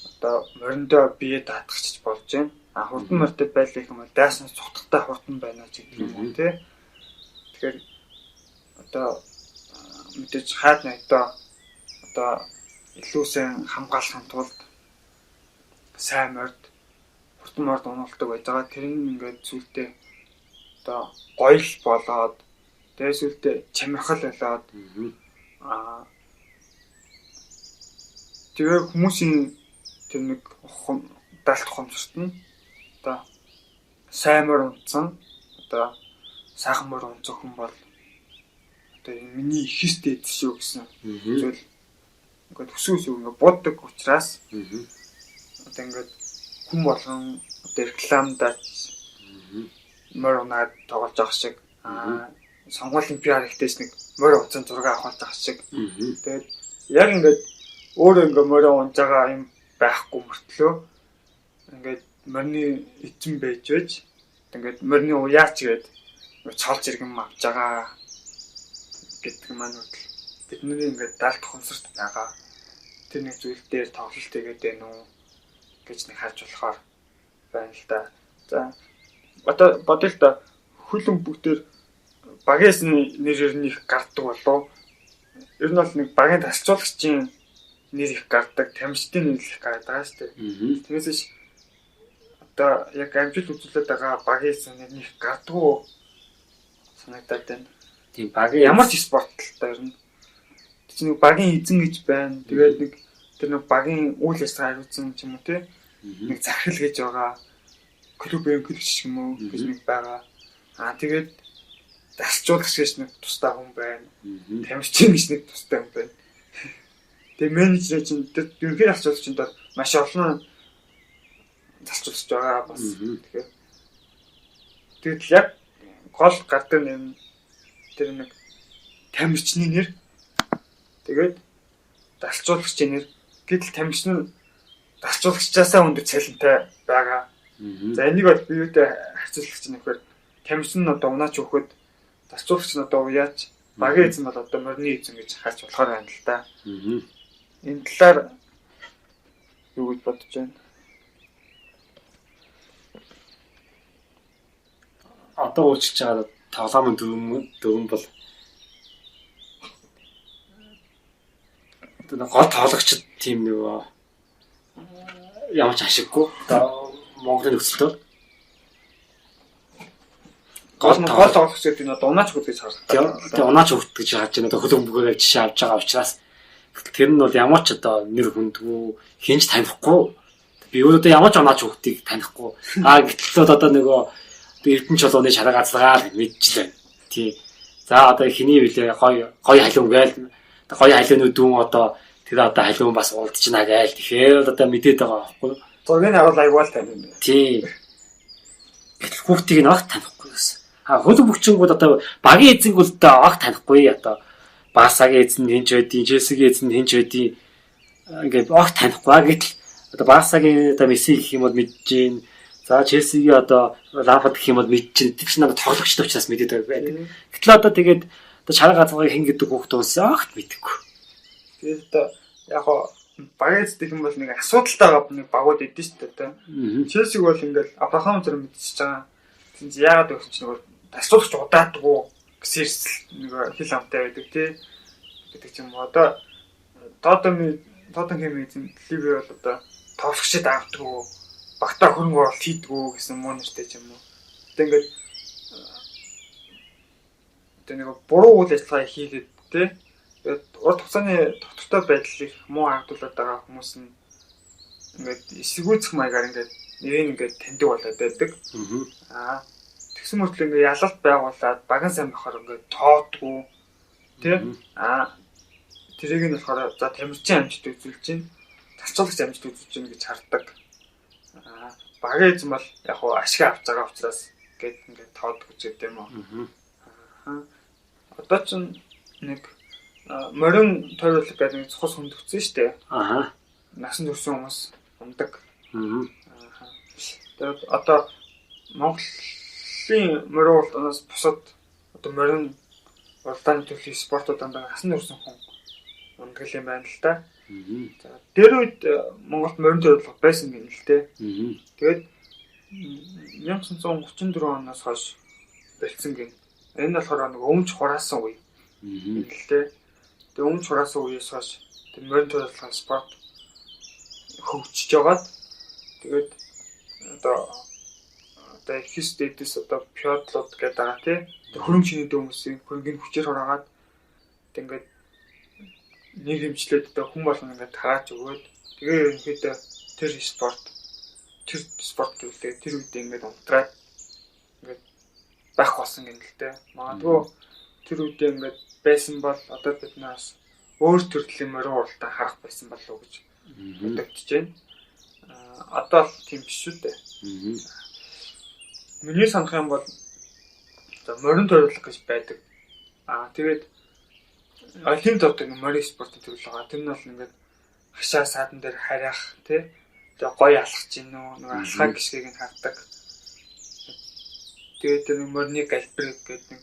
одоо мориндоо бие даатгахч болж байна. Хурдан морьтой байлгах юм бол дайсан цутгатай хурдан байна ч гэх юм уу тий. Тэгэхээр одоо мэдээж хаад найтаа одоо илүү сайн хамгаалахын тулд сайн морьд хурдан морьд онолдог байж байгаа. Тэр нь ингээд зүйлтэй одоо гоёл болоод дээрс үлдээ чамирхал болоод тэгээ хүмүүсийн тэр нэг далд ухамсарт нь одоо сайн морь унтсан одоо сайхан морь унцсан хүн бол одоо миний ихтэй шүү гэсэн зүйл ингээд өсөөс ингээд боддог учраас одоо ингээд хүн болгон одоо рекламдаач морь унаад тоглож авах шиг сонгуулийн PR ихтэйс нэг морь уцан зураг авах болох шиг. Тэгээд яг ингээд өөрөө ингээд морь унж байгаа юм байхгүй мөртлөө ингээд морины эзэн байж ингээд морины уяач гээд цолж иргэн авч байгаа гэдэг маань үл бидний ингээд даалт хонсорт байгаа. Тэр нэг зүйл дээр тоглолт тэгээд байна уу гэж нэг харж болохоор байна л да. За бодъё л да хүлэн бүгдээр багээс нэрээр нь их гардаг болов. Ер нь бол нэг багийн тасалжуулагчийн нэр их гардаг, тамирчдын нэр их гардаг шүү дээ. Тэгээс одоо яг амжилт үзүүлээд байгаа багээс нэр их гардаг уу санагдаад байна. Тийм багийн ямар ч спорт л та ер нь. Тэг нэг багийн эзэн гэж байна. Тэгээд нэг тэр нэг багийн үйл ажиллагаа хариуцсан ч юм уу те. Нэг захирал гэж байгаа. Клубын клубч юм уу гэж нэг байгаа. Тэгээд тасалжуулагч гэж нэг тустай хүн байна. Тамирчин гэж нэг тустай хүн байна. Тэгээ менежер чинь ерөнхий тасалжуулагчид бол маш олон тасалжуулагч байгаа бас. Тэгээд яг гол гардаг юм тэр нэг тамирчны нэр. Тэгээд тасалжуулагчийн нэр. Гэтэл тамирчин нь тасалжуулагчаасаа өндөр цалинтай байгаа. За энийг бол биеүдээ харьцуулах чинь нөхөр тамирчин нь одоо унаач өгөхөд тасалжуулагч нь одоо уяач багийн эзэн бол одоо морины эзэн гэж харж болохоор байна л да. Энэ талаар юу гэж бодож байна? Одоо үйлчилж байгаа тоглоомын дөрвөн бол одоо гол тоглогчд тийм нэг ямар ч ашиггүй. Одоо Монголын нөхцөлд гол тоглогч гэдэг нь одоо унаач хөлт гэж харагдав. Тэгээ унаач хөлт гэж харж байна. Одоо хөлөг бүгээр жишээ авч байгаа учраас тэр нь бол ямар ч одоо нэр хүндгүй хинж танихгүй. Би өөрөө ямар ч унаач хөлтийг танихгүй. Гэтэл одоо нөгөө Эрдэнэ чулууны шараа газлаа мэдчихлээ. Тий. За одоо хэний вилээ гоё халуун гээл гоё халууны дүүн одоо тэр одоо халуун бас уулдчихна гээл. Тэгэхээр одоо мэдээд байгаа байхгүй. Зургийг харуул аягүй л таних. Тий. Гэтэл хүүхдийг нь огт танихгүй байсан. Хөлөг бүчингүүд одоо багийн эзэнгүүд огт танихгүй одоо Барсагийн эзэн хинч байдیں, Челсигийн эзэн хинч байдیں. Ингээд огт танихгүй. Гэтэл одоо Барсагийн одоо Месси гэх юм бол мэдж гин. За Челсигийн одоо Лампард гэх юм бол мэдж гин. Тэр чинь одоо тоглогчтой учраас мэдээд байдаг. Гэтэл одоо тэгээд одоо шараа газарыг хэн гэдэг хүүхдүүс огт мэдгүй. Тэгээд одоо яг багийн эзэн гэх юм бол нэг асуудалтай нэг багууд идэв шүү дээ. Челсиг бол ингээд Абрахам зэрэг мэдчихэж байгаа. Тэгвэл яагаад вэ гэж нэг тасалжуулагч удаадгүй гэсэн нэг хэл амтай байдаг тий гэдэг ч юм уу. Одоо Тоттенхэм эзэн Ливи бол одоо тоглогчид авдаггүй багтаа хөрөнгө оруулалт хийдэггүй гэсэн муу нэртэй ч юм уу. Тэгээд ингээд нэг буруу үйл ажиллагаа хийгээд тий тэгээд урт хугацааны доктортой байдлыг муу хангуулад байгаа хүмүүс нь ингээд эсэргүүцэх маягаар ингээд нэрийг ингээд таньдаг болоод байдаг. Тэгсэн мөртлөө ингээд ялалт байгуулад баган сайн бахаар ингээд тоодгүй тий тэрийг нь болохоор за тамирчин амжилт үзүүлж чинь тасалжуулагч амжилт үзүүлж чинь гэж хардаг. Багийн эзэн бол яг хуу ашиг авч байгаа учраас гээд ингээд тоодох гэж юм уу. Одоо ч нэг морин тойруулах гэдэг нэг цус хөндөгцсөн шүү дээ. Насан турш хүмүүс ундаг. Тэгээд одоо Монголын морин уралдаанаас бусад одоо морин уралдааны төрлийн спортуудад насан турш хүн ундаг юм байна л да. За тэр үед Монголд морин тойруулах байсан юм л дээ. Тэгээд 1934 оноос хойш бэлдсэн гин. Энэ болохоор нэг өмч хураасан үе. Л дээ. Тэгээ өмч хураасан үеэс хойш тэр морин тойруулах спорт хөгжиж байгаад тэгээд одоо ихс дэдээс одоо пиотлууд гэдэг байгаа тий. Хөрөнгө шинэд хүмүүсийн хөрөнгөний хүчээр хураагаад тэгээд нэг хэмжлээд одоо хүн болгон ингээд хараач өгөөд тэгээ ерөнхийдөө тэр спорт үлдээ тэр үедээ ингээд унтраад ингээд байх болсон юм л дээ. Магадгүй тэр үедээ ингээд байсан бол одоо бид нас өөр төрлийн морин уралдаан харах байсан болов уу гэж бодогдож байна. Одоо л тийм биш шүү дээ. Миний санах юм бол За морин төрөлх гэж байдаг. Тэгээд олимпиад одоо морин спорт төрөл байгаа. Тэр нь бол ингээд хашаа саадан дээр харьяах тий. Тэгээ гоё алхаж гин үү, нэг алхаа гисгийг нь хардаг. Тэгээд тэр морины галбир гэдэг нэг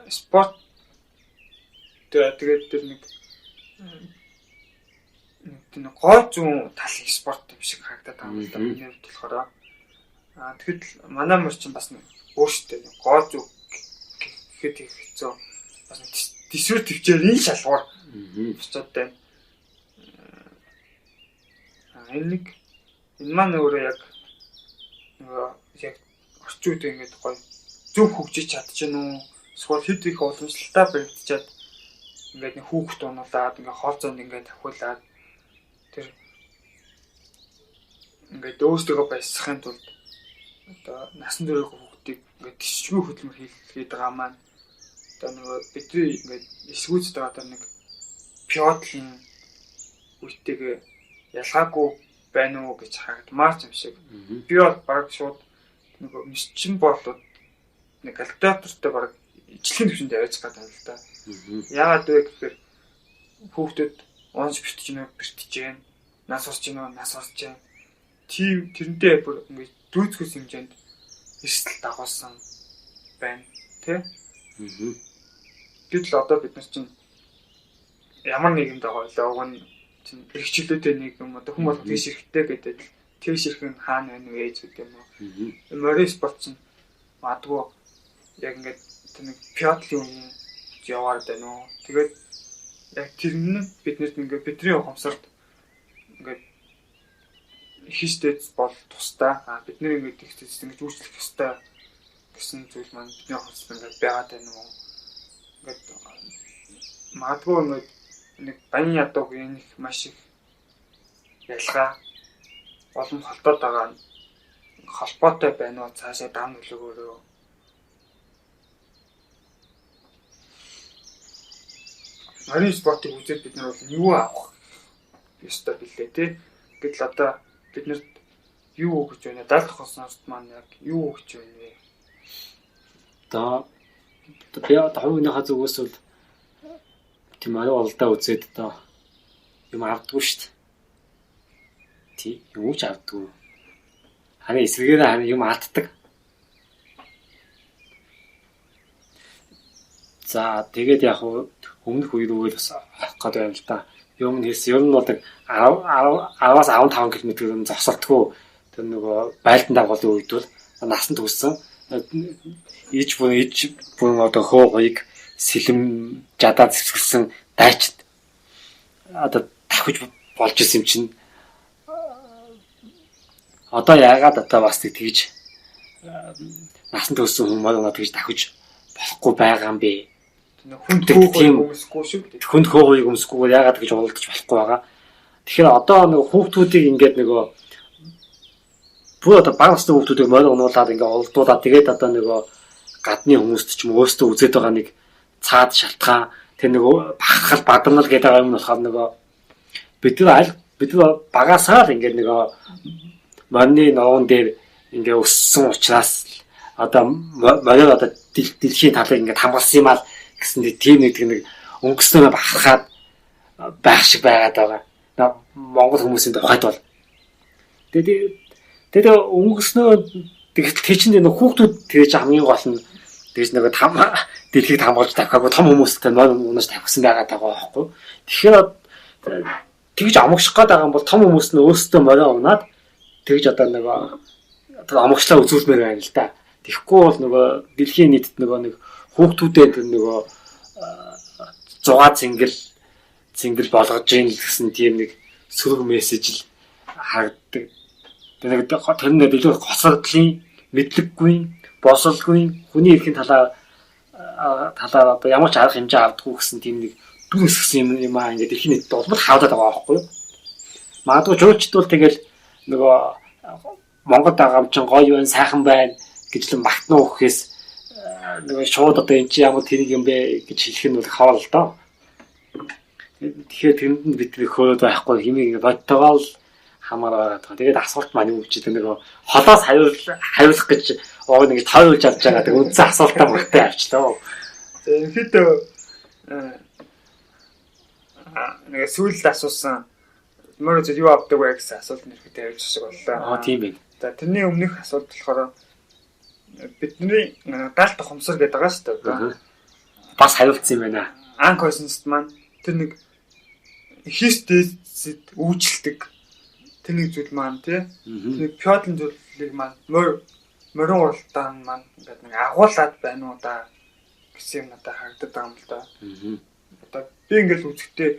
спорт тэгээд тэр нэг гой зүүн талын спорт юм шиг харагдаад байгаа юм л да. Миний хувьд болохоор тэгэхэд манай мөр чинь бас нэг өөртөө гой зүү гэхэд их хэцүү. Бас төсвөр төвчээр энэ шалгуур бочоод байна. Энэ маань өөрөө яг орчин үед ингэж гоё зөв хөгжиж чадчихна уу? Эсвэл хэд их уламжлалтай баригдчиад ингээд нэг хүүхд унуулаад ингээд хоол зоонд ингээд тавхуулаад тэр ингээд өөрсдөө баясгахын тулд одоо насан туршийн хүүхдийг ингээд тисчгүй хөдөлмөр хийлгээд байгаа маань одоо нөгөө бидний ингээд эсвүүцэд байгаа тэр нэг пиодлын үетэйгээ ялгаагүй байна уу гэж харагдмаар юм шиг. Би бол баг шууд нөгөө мисчин болоод нэг калькулятортой баг ижлэхэн төвшөнд явж байгаа юм л да. Яагаад вэ гэхээр хүүхдүүд онц битж гин нас усч гин тийм тэрнтэй бүр ингээд дүүцгээс хэмжээнд эрсдэл дагуулсан байна тий. Гэтэл одоо бид нар чинь ямар нийгэмд байгаа вэ? Уг нь чинь эрхчлөөтэй нэг юм одоо хүмүүс тийш ирэхтэй гэдэг тийш ирэх нь хаана байна вэ гэдэг юм уу? Морин спорт чинь магадгүй яг ингээд тэр нэг пиотлын үеийн яваад байна уу? Тэгээд яг тэр нь биднэрт ингээд бидний ухамсарт ингээд хийстэйц бол тусдаа бид нэр ингээд ихтэйц ингэж үүслэх ёстой гэсэн зүйл маань бидний ухамсарт ингээд байгаад байна уу? Ингээд магадгүй ингээд нэг баян ядуугийн их маш их ялгаа олон холбоод байгаа холбоотой байна уу? Цаашаа даам нөлөөгөөрөө морин спортыг үзээд бид нар бол юу авах ёстой бэлээ тий. Гэтэл одоо биднэрт юу өгч байна? Далд хосноорт маань яг юу өгч байна вэ? Би одоо хувийнхаа зүгээс бол тийм аа олдоо үзээд одоо юм авдаггүй шүү дээ. Тий, юу ч авдаггүй. Харин эсрэгээр юм алддаг. За тэгээд яг өмнөх үе рүү бас авах гэдэг юм л да. Юм хэлсэн. Ер нь бол 10-аас 15 км зогсолтгүй тэр нөгөө байлдан дагуулын үед бол насанд төгссөн. Иж бүн одоо хөө гоёг сэлэм жадаа зэвсгэлсэн дайчд одоо тавхиж болж исэн юм чинь одоо яагаад одоо бас тэгж насанд төгссөн хүмүүс надад тэгж тавхиж болохгүй байгаа юм бэ? Хүнд хөөгөөсгүй шүү дээ. Хүнд хөөгөөг өмсөхгүй яагаад гэж уралдаж болохгүй байгаа. Тэгэхээр одоо нэг хүүхдүүдийг ингээд нөгөө бүр одоо бага насны хүүхдүүдийг морин унуулад ингээд олдуулаад тэгээд одоо нөгөө гадны хүмүүст ч юм өөрсдөө үзээд байгаа нэг цаад шалтгаан тэр нөгөө бахархал бадамнал гэдэг байгаа юм болохоор нөгөө бид нар багасаа л ингээд нөгөө морины ногоон дээр ингээд өссөн учраас одоо морин одоо дэлхийн талыг ингээд хамгаалсан юм аа гэсэн тийм нэг өнгөснөө бахархаад байх шиг байгаад байгаа. Монгол хүмүүсийн тухайд бол тэгээд өнгөснөө тэг чинь нэг хүүхдүүд тэгж хамгийн гол нь тэгж нэг дэлхийг хамгаалж тавихаагүй том хүмүүстэй морин унаж тавьсан байгаа байхгүй. Тэгэхээр тэгж амгших гээд байгаа юм бол том хүмүүс нь өөрсдөө морин унаад тэгж одоо нэг амгшлаа үзүүлмээр байна л да. Тэгэхгүй бол нөгөө дэлхийн нийтэд нөгөө нэг хүүхдүүдэд нөгөө 6 цэнгэл болгож ийн гэсэн тийм нэг сөрөг мессеж л харагддаг. Тэр нь илүү гоцродлын мэдлэггүй, босолгүй, хүний эрхийн талаар одоо ямар ч арга хэмжээ авдаггүй гэсэн тийм нэг дүнс гэсэн юм аа ингээд эрхийн нийтэд болбол хавдаад байгаа байхгүй юу? Магадгүй жуулчд бол тэгэл нөгөө Монгол дагамчин гоё байна, сайхан байна гэж л магтнаа өгөхөөс нөгөө шууд одоо энэ чи ямар тэрэг юм бэ гэж хэлэх нь бол хавал л доо. Тэгэхээр тэрэнд нь бид нэг хөөрөд байхгүй хэмээн бодтойгоо л хамаар байгаа. Тэгээд асуулт маань юу гэж нөгөө холоос хариулах гэж оо нэг тойролж авч байгаа гэдэг үнцэн асуултаа мөртэй авчлаа. Ерөнхийдөө нэг сүүлд асуусан мөр зөв юу авдаг вэ гэсэн асуулт нэрхтээ явж шиг боллоо. Тийм ээ. За тэрний өмнөх асуулт болохоор бидний галт хумсар гэдэг байгаа шүү дээ. Бас хариулсан юм байна. Анкойсенст маань тэр нэг хистэд үүжилдэг тэр нэг зүйл маань тий. Нэг пёдлын зүйлийг маань морин уралдаан маань ингээд нэг агуулад байна уу да гэсэн юм надад харагдаад байгаа юм л да. Одоо би ингээд үзэхдээ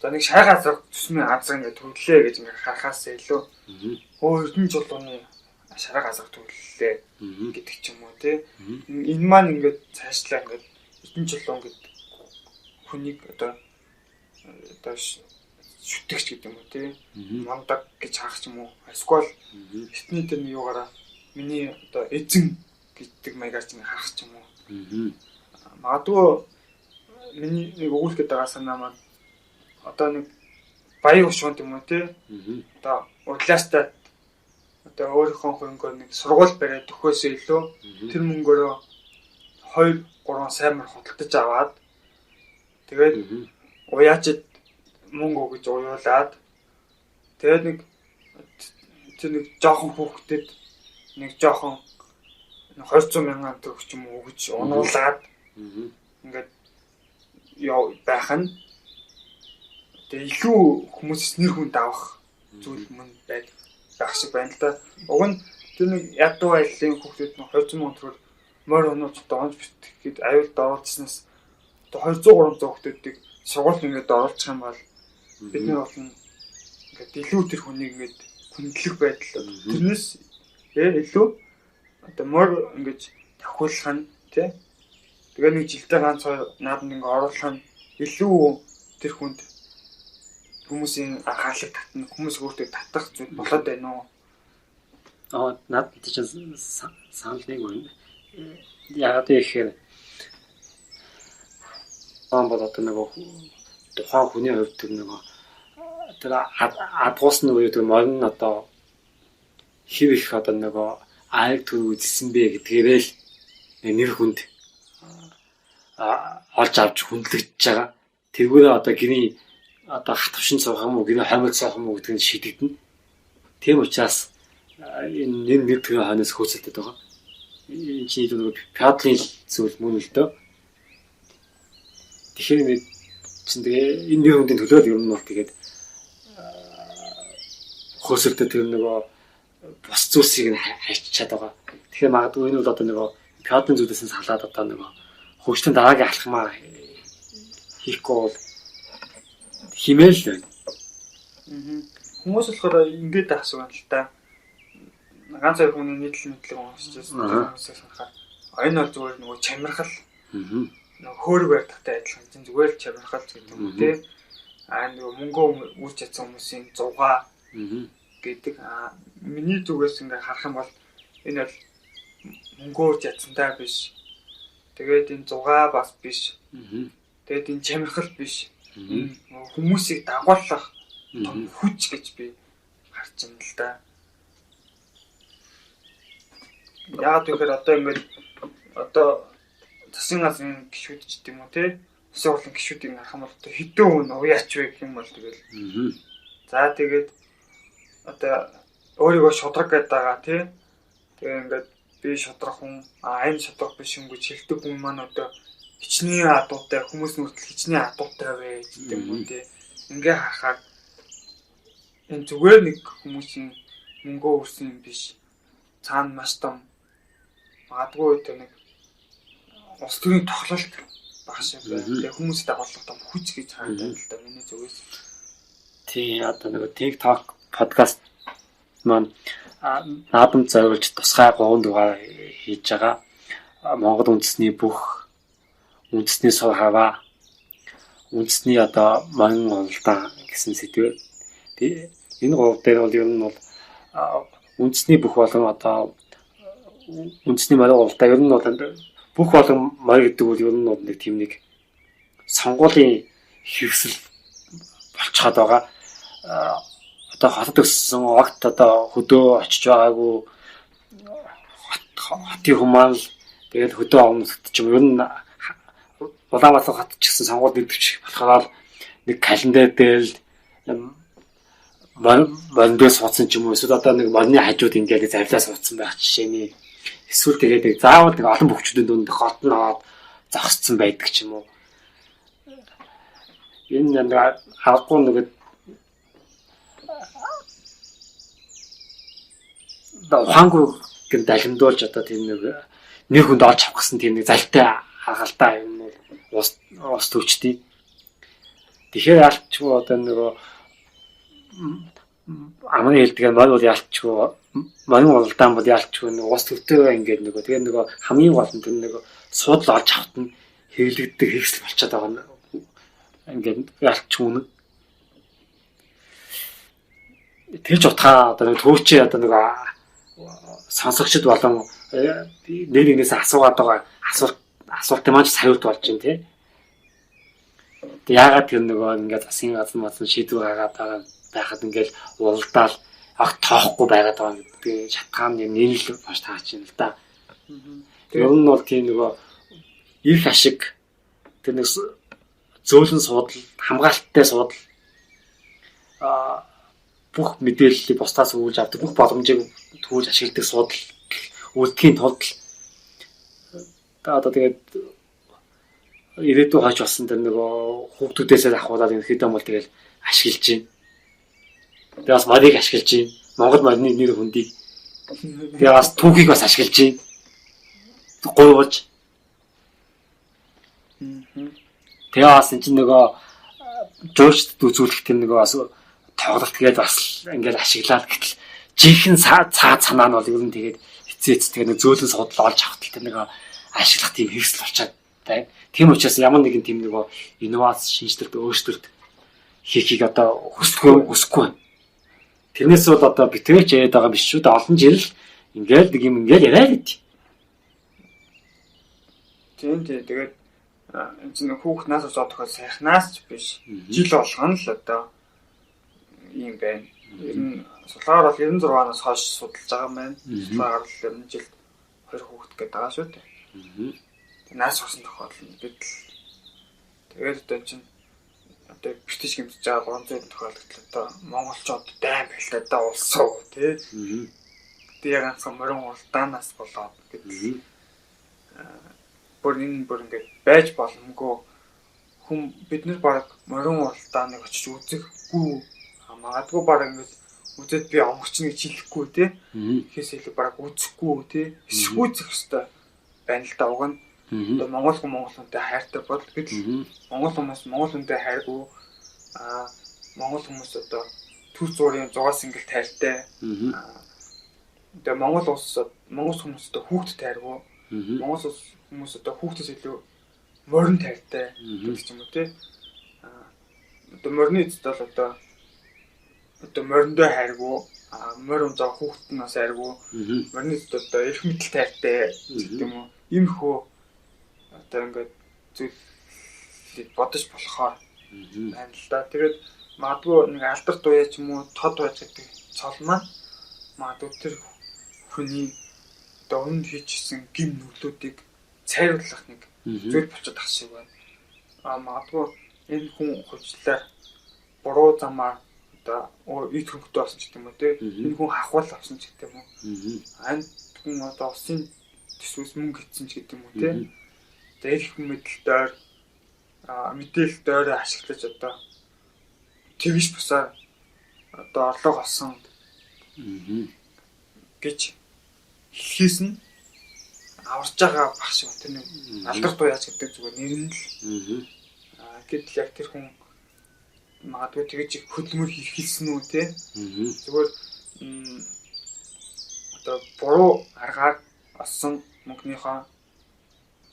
за нэг шар газар төсмийн газар ингээд төглөө гэж ингээд харахаас илүү эрдэнэ жолооны шар газар төглөлээ гэдэг ч юм уу тий. Энэ маань ингээд цаашлаа ингээд эрдэнэ жолоон гэдэг хүнийг одоо шүтгч гэдэг юм уу тий. Мандаг гэж харах ч юм уу. Эсвэл эртний тэр юугаараа миний одоо эзэн гэдэг маягаар ч ингээд харах ч юм уу. Магадгүй миний нэг өгүүлэх гэдэг санаа маань одоо нэг баян ушуунд юм уу тий. Одоо удлаастай одоо өөрийнхөө хөнгөөр нэг сургууль бариад өгөхөөсөө илүү тэр мөнгөөрөө 2-3 саймар худалдаж аваад тэгээд уяачид мөнгө өгж уйлаад тэгээд нэг жоохон хүүхдэд нэг жоохон 200,000 төгрөг ч юм уу өгж унуулад ингээд яа байх нь тэгээ илүү хүмүүсээс нэр хүнд авах зүйл мөн байх шиг байна л да. Уг нь тэр нэг ядуу айлын хүүхдэд нь 200,000 төгрөг морь онооч доонж битгээд аюулд оруулснаас одоо 200-300 хүүхдүүдийг сургуульд ингээд оруулах юм бол бид нар болно ингээд илүү тэр хүнийг ингээд хүндлэх байдал тэрнээс илүү одоо морь ингээд давхуулах нь тий. Тэгээ нэг жилдээ ганц нааданд ингээд оруулах нь илүү тэр хүнд хүмүүсийн анхаарлыг татна, хүмүүс өөртөө татах зүйл болоод байна уу? Наад чинь санал нэг байна. Яагаад гэхээр бол одоо нэг тухайн хүний хувьд тэр адгуусны үеэр тэр морин одоо хив их одоо нөгөө аяг төр үзсэн бэ гэдгээрээ л нэр хүнд олж авч хүндлэгдэж байгаа. Тэргүүрээ одоо гэрийн одоо хатвшин суух юм уу, гэрийн хоймол суух юм уу гэдгийг шийдэгдэнэ. Тийм учраас энэ нэр төрийн хойноос хөөцөлдөд байгаа. Энэ чинь нөгөө пядлын зүйл мөн л дөө. Тэгэхээр нэг чинь тэгээ энэ нэр хүндийн төлөө ер нь бол тэгээд хөөсөлтөд тэр нөгөө бус зүйлсийг нь хайчаад байгаа. Тэгэхээр магадгүй энэ бол одоо нөгөө пядлын зүйлээс нь салаад одоо нөгөө хөгжтөн дараагийн алхмаа хийхгүй бол химээл байна. Хүмүүс болохоор ингэж асуусан л та. Ганц хоёр хүний нийтлэг уншиж байсан хүмүүсээс харахаар энэ бол зүгээр нөгөө чамирхал нөгөө хөөрөг барьдагтай адилхан зүгээр л чамирхал гэдэг юм тий. Нөгөө мөнгөө үүрч чадсан хүмүүсийн зугаа гэдэг. Миний зүгээс ингээ харах юм бол энэ бол мөнгөө үүрч чадсантай биш. Тэгээд энэ зугаа бас биш. Тэгээд энэ чамирхал биш. Хүмүүсийг дагуулах том хүч гэж би харж байна л да. Яагаад гэхээр одоо ингээд одоо засгийн газрын гишүүд ч гэдэм үү те засгийн хурлын гишүүдийг харах юм бол одоо хэдэн хүн уяач вэ гэх юм бол тэгэл. За тэгээд одоо өөрийгөө шудраг гэдэг байгаа те. Тэгээ ингээд би шудрах хүн энэ шудрах биш юм гэж хэлдэг хүн маань одоо хичнээн адуутай хүмүүс нүртэл хичнээн адуутай вэ гэдэг юм үү те. Ингээ харахаар энэ зүгээр нэг хүмүүсийн мөнгөө өрсөн юм биш. Цаана маш том магадгүй тэр нэг улс төрийн тоглолт баг шиг байна. Тэгээ хүмүүстэй дагуулах том хүч гэж харагдана л да миний зүгээс. Тийм одоо нэг TikTok подкаст маань наадам зориулж тусгай 3 дугаар хийж байгаа. Монгол үндэсний бүх үндэсний сур хаваа үндэсний одоо морин уралдаан гэсэн сэдвээр энэ гол дээр бол ер нь бол үндэсний бүх болон одоо үндэсний морин уралдаан ер нь бол бүх болон морь гэдэг бол ер нь бол нэг тийм нэг сонгуулийн хөвсөл болцоод байгаа. Одоо хотод өссөн огт одоо хөдөө очиж байгаагүй хотын хүмүүс л тэгээд хөдөө овносд ч юм ер нь Улаанбаатар хот ч гэсэн сонгуульд идэвч болохоор нэг календар дээр л мондоос суудсан ч юм уу эсвэл одоо нэг модны хажууд ингээд завлаа суудсан байх жишээний эсвэл тэгээд заавал нэг олон бөхчүүдийн дунд хотн аваад зогсцсон байдаг ч юм уу. Энэ нэг харахгүй нэг ухаангүй гэн дахимдуулж одоо тийм нэг хүнд олж авах гэсэн тийм нэг залтай хагалтай юм бол ус төвчтэй. Тэгэхээр ялчгүй одоо нөгөө амны хэлдгээ мод бол ялчгүй мань уралдаан бол ялчгүй нэг ус төвтэй ингээд нөгөө тэгээ нөгөө хамгийн гол нь тэр нөгөө суудлаа олж авахт нь хэвлэгддэг хэрэгсэл болчиход байгаа нь ингээд ялчгүй нэг тэгж утгаа одоо нэг төвчээ одоо нөгөө сонсогчд болон нэгнээс асуугаад байгаа асуулт маань саяут болж байна тий. Яагаад тэр нөгөө ингээд засгийн газар шийдвэр гаргаад байгаа байхад ингээд уралдаал ах тоохгүй байгаад байгаа гэдэг шатгаан юм нийлэл баш таач юм л да. Тэр нь бол тийм нөгөө их ашиг тэр нэг зөөлөн суудал хамгаалттай суудал бүх мэдээллийг бусдаас өгүүлж авдаг бүх боломжийг төвлөж ашигладаг суудал үлдэхийн тулд одоо тэгээд ирээдүйн хойч болсон тэр нөгөө хүүхдүүдээс ахуулаад ерөнхийдөө бол тэгэл ашиглаж байна. Тэгээд бас модыг ашиглаж байна. Монгол модны нэр хүндийг тэгээд бас түүхийг бас ашиглаж байна. Гуйвж. Тэгээд бас энэ чинь нөгөө жуулчд үзүүлэх тэр нөгөө бас тоглолт тэгээд бас ингээд ашиглаад гэтэл жинхэнэ цаад санаа нь бол ер нь тэгээд эцээц тэгээд нэг зөөлөн судлал олж авах тэр нэг ашиглах тийм хэрэгсэл болчиход байна. Тийм учраас ямар нэгэн тийм нэг инновац шинжилэлт өөрчлөлт хийхийг одоо хүсэхгүй. Тэрнээс бол одоо битгийч яриад байгаа биш шүү дээ. Олон жил ингээл нэг юм ингээл яриа гэд. Тийм тэгээд энэ чинь хүүхнээс усаад тохиол сайхнаас ч биш. Жил болгоно л одоо ийм байна. Ер нь сулгаар бол 96-аас хойш судалж байгаа юм байна. Сулгаар л ер нь жилд 2 хүүхэд гэдэг байгаа шүү дээ. Наас усан тохиолдол бид л тэгээд одоо чинь одоо битэж гэмтэж байгаа 300 тохиолдолд одоо монголчууд дайм байлтай да улсуу тий. Тэгээд ганцхан морин улдаанаас болоод гэдэг. Бүр ингээд байж боломгүй хүн бид нар баг морин улдааныг очиж үзэхгүй магадгүй баг ингээд үзээд би онгорч нэг жилэхгүй тий. Ихээс илүү баг үзэхгүй тий. Эсвүүцэх хэвээр байна л да уг нь. Одоо монгол хүнтэй хайртай бол гэтэл монгол хүнтэй хайргүй монгол хүмүүс одоо төр зуурын 6 сингэл тайртай. Одоо монгол хүмүүс одоо хүүхдэд хайргүй. Монгол хүмүүс одоо хүүхдээс илүү морин тайртай гэж юм уу тий. Одоо морины эцэд бол одоо мориндоо хайргүй. Морин заа хүүхдэд нь бас хайргүй. Морины эцэд одоо эрх мэдэл тайртай гэдэг юм уу. Ийм хөө одоо ингээд зүйл бодож болохоор байна л да. Тэгээд магадгүй нэг алдар туяа ч юм уу тод байж гэдэг цол маань магадгүй тэр хүний одоо өмнө хийжсэн гим нүглүүдийг цайруулах нэг зүйл болчиход ах шиг байна. Магадгүй энэ хүн хувьчлаар буруу замаар одоо ид хөнгөтэй болсон ч гэдэм үү те. Энэ хүн хахвал авсан ч гэдэм үү. Анд хүн одоо усын төсвөөс мөнгө хийсэн ч гэдэм үү те. Тэгээд их мэдээлэлээр мэдээлэлээр ашиглаж одоо твиш бусаа одоо орлого олсон гэж хэлхээс нь аварж байгаа баг шиг тэр нэг алдар туяач гэдэг зүгээр нэр нь л гэтэл яг тэр хүн магадгүй тэгж хөдөлмөр хийхэлсэн үү те зүгээр одоо буруу аргаар олсон мөнгөнийхөө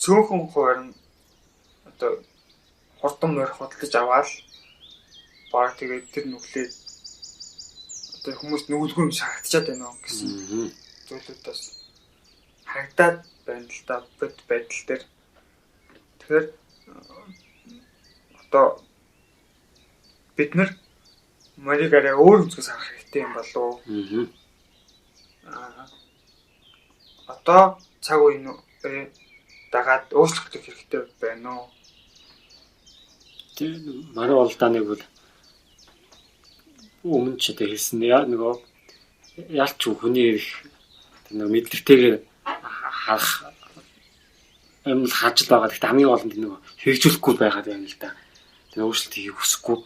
цөөхөн хуваар нь одоо хурдан морь хөдөлж аваад баг тэгээд тэр нүглээ одоо хүмүүс нүгэлгүй юм шахагдчихад байна гэсэн зүйлүүдээс харагдаад байна л да бод байдал дээр. Тэгэхээр одоо бид нар морийг арай өөр өнцгөөс харах хэрэгтэй юм болов уу? одоо цаг үе дагаад өөрчлөлт хэрэгтэй байна уу? Тэгээ манай болдааныг бол өмнө ч одоо хэлсэн нөгөө ялч хүний их нөгөө мэдлэгтэйгээр харах юм хаж байгаа. Гэхдээ хамгийн гол нь нөгөө хэрэгжүүлэхгүй байгаад байна л да. Тэгээ өөрчлөлт хийх хүсэхгүй.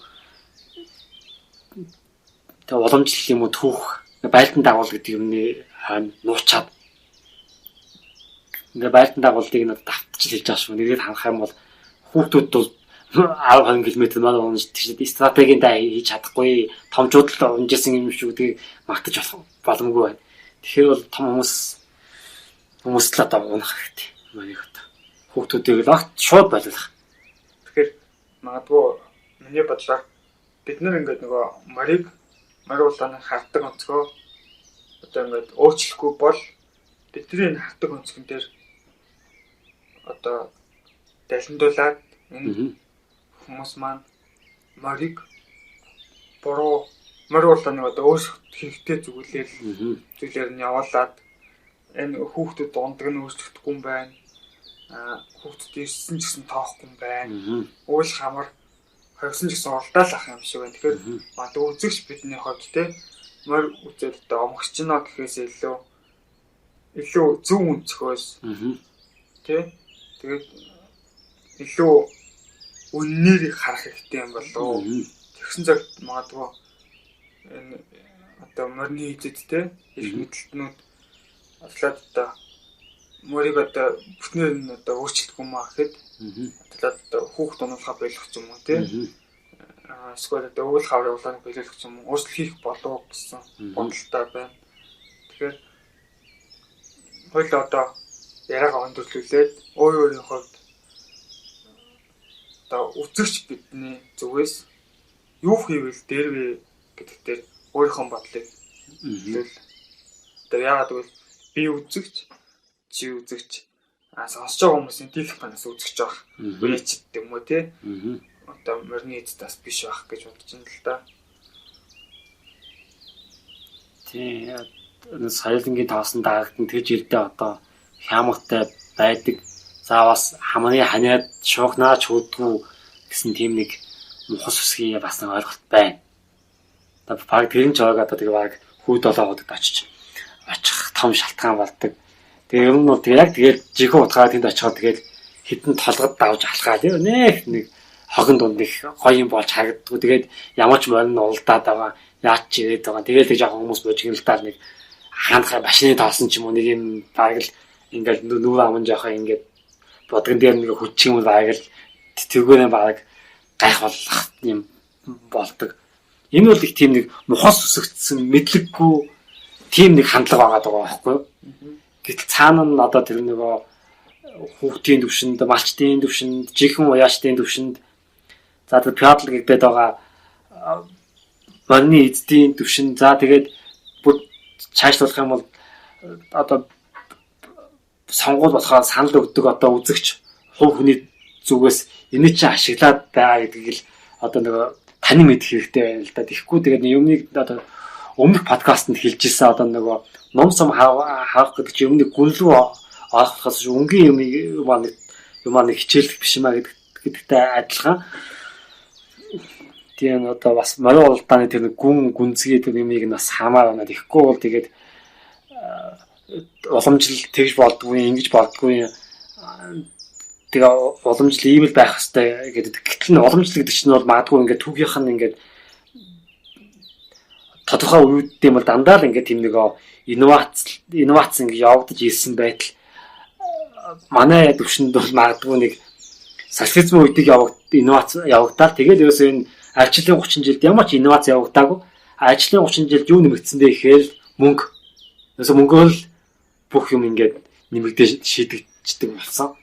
Тэгээ уламжлал юм уу түүх байлдан дагуул гэдэг юмны хань нуучаад ингээ байлдан дагуулыг надад давтчих хэлж байгаа шүү. Нэгээд харах юм бол хүүхдүүд бол 10 км манай унж тийш стратегийн даа хийж чадахгүй томчууд л унжсэн юм шүү гэдгийг магтаж боломгүй байна. Тэгэхээр бол том хүмүүс л одоо унах хэрэгтэй. Манай хот. Хүүхдүүдийг л огт шууд байлгах. Тэгэхээр магадгүй миний бодлоор бид нар ингээд нөгөө морийг улааны хартдаг онцгой одоо ингээд өөрчлөхгүй бол бидний энэ хартдаг онцгон дээр одоо далиндуулаад энэ хүмүүс маань морийг буруу морь улааны одоо өөрсдөө хэрэгтэй зүйлээр нь явуулаад энэ хүүхдүүд ундаг нь өөрчлөгдөхгүй юм байна. Хүүхдүүд ирсэн ч гэсэн тоохгүй юм байна. Үйл хамар хавьсан ч гэсэн уралдаал ах юм шиг байна. Тэгэхээр мад үзэгч бидний хувьд те морь үзэл одоо омгч нэ гэхээс илүү зөв өнцгөөс те тэгээд илүү үннээр харах хэрэгтэй юм болов. Тэгсэн цагт магадгүй энэ одоо морины эзэд те их мэдлэлтнүүд атлаад одоо морийг одоо бүтнээр нь одоо өөрчлөхгүй маа гэхэд атлаад одоо хүүхд онолхоо байлгах юм уу те эсвэл одоо үйл хаврын улааныг биелүүлэх юм уу өөрчлөлт хийх болов гэсэн бодолтой байна. Тэгэхээр хоёул одоо яриагаа өндөрлүүлээд өөрийн хувьд одоо үзэгч бидний зүгээс юу хийвэл дээрвэ гэдэг дээр өөрийнхөө бодлыг хэлвэл одоо яагаад гэвэл би үзэгч чи үзэгч сонсож байгаа хүмүүсийн дийлэх банаас үзэгч байх. Үеч гэдэг юм уу те одоо морины эцэс биш байх гэж бодож байна л да. Тийм соёлынгийн тоосон даагтан тэр жилдээ одоо хямгатай байдаг. Заавас хамны ханиад шуухнаач хүүдгүй гэсэн тийм нэг мухас үсгийн бас нэг ойлголт байна. Одоо баг тэрэн ч байгаа одоо тэгээ баг хүүд болоогод очих том шалтгаан болдог. Тэгээ юм нь бол яг тэгээд жихүү утгаар тэнд очиход тэгээд хитэн толгод давж алхаад нэг хогон дунд их гоё юм болж харагддаг. Тэгээд ямар ч морин улдаад байгаа яач ч ирээд байгаа. Тэгээд тэг жоохон хүмүүс божигналтаар нэг хаанхаа машины тоосон ч юм уу нэг юм баг л ингээд нөгөө аман жоохон ингээд бодгон дээр нэг хүч юм баг л тэргүүрээ баг гайх болох юм болдог. Энэ бол их тийм нэг мухас үсэгдсэн мэдлэггүй тийм нэг хандлага байгаа байхгүй юу? Гэтэл цаана нь одоо тэр нөгөө хүүхдийн төвшөнд, малчдын төвшөнд, жинхэнэ уяачдын төвшөнд за тэр пиадл гэдэг байгаа морины эздийн төвшөнд за тэгээд бүр цаашлуулах юм бол одоо сонгуул болохоор санал өгдөг одоо үзэгч хувь хүний зүгээс энэ чинь ашиглаад байгаа гэдгийг л одоо нөгөө тань мэдэх хэрэгтэй байна л да. Тэгэхгүй тэгээд юмныг одоо өмнөх подкастт хэлж ирсэн одоо нөгөө ном сум хаах гэдэг чинь юмны гүн рүү орохоос өнгийн юм хичээлэх биш юмаа гэдэгтэй адилхан. Тийм одоо бас морин улдааны тэр гүнзгий тэр юмыг нас хамаа байна. Тэгэхгүй бол тэгээд уламжлал тэгж болдгүй, ингэж болдгүй. Тэгээ уламжлал ийм л байх хэрэгтэй гэдэг. Гэтэл нь уламжлал гэдэг чинь бол магадгүй ингээд түүгийнх нь ингээд тодорхой үед юм бол дандаа л ингээд тийм нэг инновац ингээд явагдаж ирсэн байтал манай төвшөнд бол магадгүй нэг социализм үеийг инновац явагдаад тэгээд ерөөсөө энэ ажлын 30 жилд ямар ч инновац явагдаагүй. Ажлын 30 жилд юу нэмэгдсэн бэ гэхээр мөнгө. Ерөөсөө мөнгөөр л бүх юм ингээд нэмэгдэж шийдэгддэг болсон.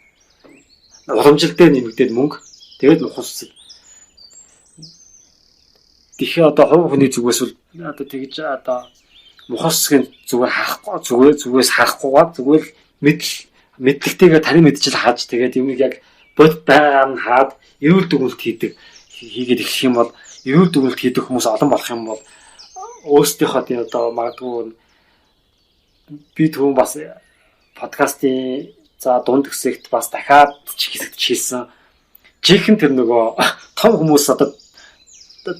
Уламжлал дээр нэмэгдээд мөнгө. Тэгээд нухалсаг. Тэгэхээр одоо хувь хүний зүгээс бол одоо тэгж одоо мухалсгийн зүгээр харахгүй зүгээс харахгүйгээр зүгээр мэдлэгтэйгээ таны мэдчил хааж тэгээд юмыг яг бод байгаа нь хаад эрүүл дүгнэлт хийгээд эхлэх юм бол эрүүл дүгнэлт хийдэг хүмүүс олон болох юм бол өөрсдийнхөө одоо магадгүй би түрүүн бас подкастын за дунд хэсэгт бас дахиад хэсэгт хийсэн. Жихэн тэр нөгөө том хүмүүс одоо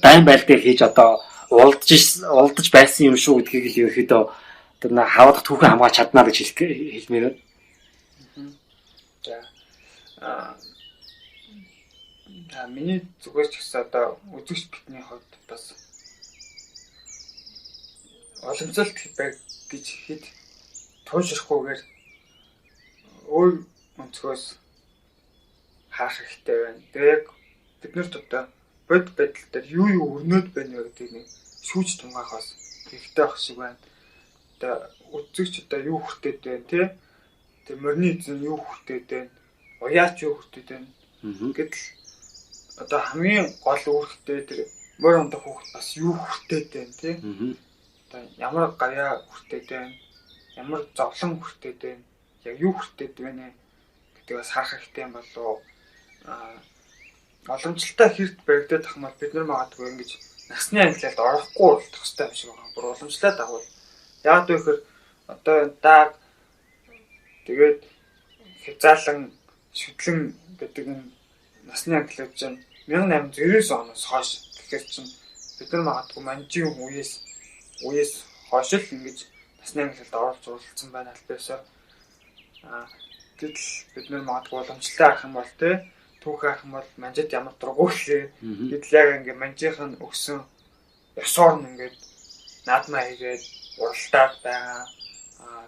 дайн байл дээр хийж одоо улдаж байсан юм шүү гэдгийг л ерөөхдөө тэр нэг хаваад түүхэн хамгаалж чаднаа гэж хэлмээр байна. За миний зүгээр ч гэсэн одоо үзэгч бидний хувьд бас уламжлалт байх гэж хэд туушрахгүйгээр өөр өнцгөөс харах хэрэгтэй байна. Тэгээд биднэрт одоо бод байдал дээр юу өрнөд байна вэ гэдгийг нэг шүүж тунгаах бас хэрэгтэй байх шиг байна. Одоо үзэгч одоо юу хүртээд байна тий? Тэр мөрний эзэн юу хүртээд байна? Уяач юу хүртээд байна? Гэтэл одоо хамгийн гол үүрэгтэй тэр мөр ондох хүүхэд бас юу хүртээд байна тий? Одоо ямар гаяа хүртээд байна? Ямар зовлон хүртээд байна? Яг юу хүртээд байна гэдэг бас харах хэрэгтэй юм болов. Уламжлалтай хэрэг баригдаад тах юм бол бид нар магадгүй ингэж насны ангилалд орохгүй болох хэрэгтэй юм шиг байна. Бүр уламжлалтай дагвал яагаад вэ гэхээр одоо дааг тэгээд хязаалан шүтлэн гэдэг нь насны ангилал чинь 1899 оноос хойш тэгэхээр чинь бид нар магадгүй манжийн үеэс хойш л ингэж насны ангилалд орж уралдсан байна альбаасаа. Гэтэл бид нар магадгүй уламжлалтай авах юм бол те түүх авах юм бол манжид ямар дургуулээ гэтэл яг ингээ манжийнх нь өгсөн ёсоор нь ингээд наадмаа хийгээд уралдаад байгаа.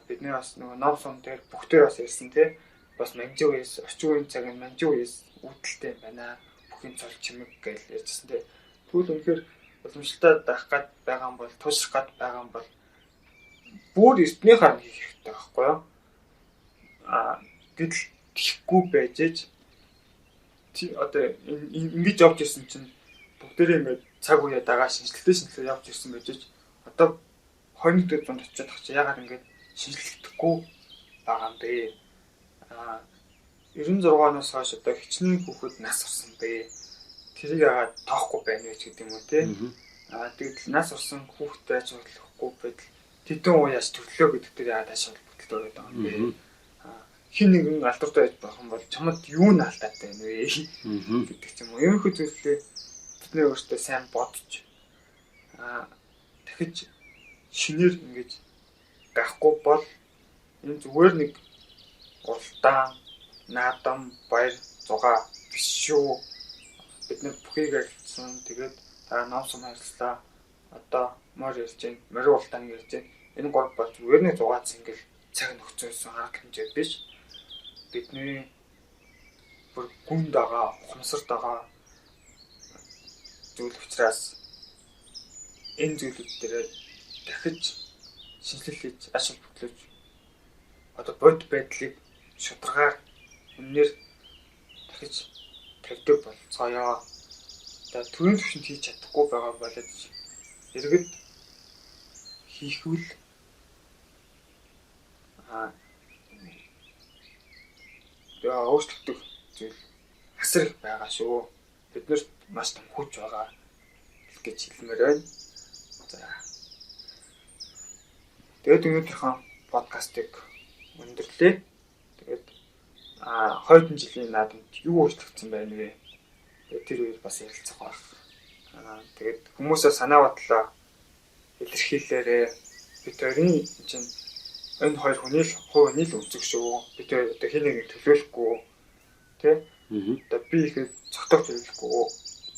Бидний бас нөгөө ном сум дээр бүгдээр бас ярьсан те бас манжийн үеэс орчин үеийн цагийн манжийн үеэс үүдэлтэй байна. Бүхний цол чимэг гэж ярьжсэн те. Тэгвэл үнэхээр уламжлалтай байх гад байгаа юм бол туушрах гад байгаа юм бол бүр эртний харн хийх хэрэгтэй байхгүй юу? Гэтэл тийхгүй байж ээж одоо ингэж явж ирсэн чинь бүгдээрээ ингээд цаг үеэ дагаа шинжилгээ явж ирсэн байж ээж одоо 21-р зуунд очиод тах чи ягаад ингээд шинжилгээгүй байгаа юм бэ? 96-оноос хойш одоо хичнээн хүүхэд нас орсон бэ. Тэрийг яагаад тоохгүй байна вэ гэдэг юм уу те? Тэгэл нас орсон хүүхдтэй аж холбохгүй байдал тэдэн уяас төрлөө гэдэг дээр яагаад аж холбогдолтой байдаг юм бэ? Хин нэгэн алдартай байж болох юм бол чамд юу нь алдаад байна вэ гэдэг ч юм уу. Ерөнхий зүйлээ бидний өөртөө сайн бодож дахиж шинээр ингэж гахгүй бол энэ зүгээр нэг уралдаан, наадам, баяр, зугаа биш шүү. Бид нар бүхийг арилсан. Тэгээд ном сум харилцаа одоо мөр ярьж байна, морь уралдаан ярьж байна. Энэ гол бол зүгээр нэг зугаац ингээл цаг нөхцөөсөн арга хэмжээ биш. Бидний бүр гүнд байгаа, ухамсарт байгаа зүйл учраас энэ зүйлүүд дээр дахиж шинжилэл хийж аж холбогдлож одоо бод байдлыг шударгаар үнээр дахиж тавьдаг болцгоё. Одоо төрийн түвшинд хийж чадахгүй байгаа болоод иргэд хийхвэл өөрчлөгдөх зүйл асар их байгаа шүү. Биднэрт маш том хүч байгаа гэж хэлмээр байна. За. Тэгээд өнөөдрийнхөө подкастыг өндөрлөө. Тэгээд хойдон жилийн наадамд юу өөрчлөгдсөн байна вэ? Тэр үеэр бас ярилцах байх. Тэгээд хүмүүсээ санаа бодлоо илэрхийлээрээ бид хоёрын чинь энэ хоёр хүний л хувь хүний л үзэг шүү. Бид одоо хин нэг төлөөлөхгүй тий? Одоо би ихэд цогтойч төлөөлөхгүй.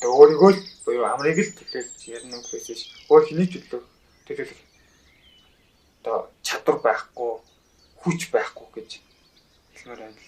Одоо өөрийгөө л буюу амрыг л төлөөлж ярина гэхээс өөр хэний төлөөлөх одоо чадвар байхгүй, хүч байхгүй гэж хэлмээр байна.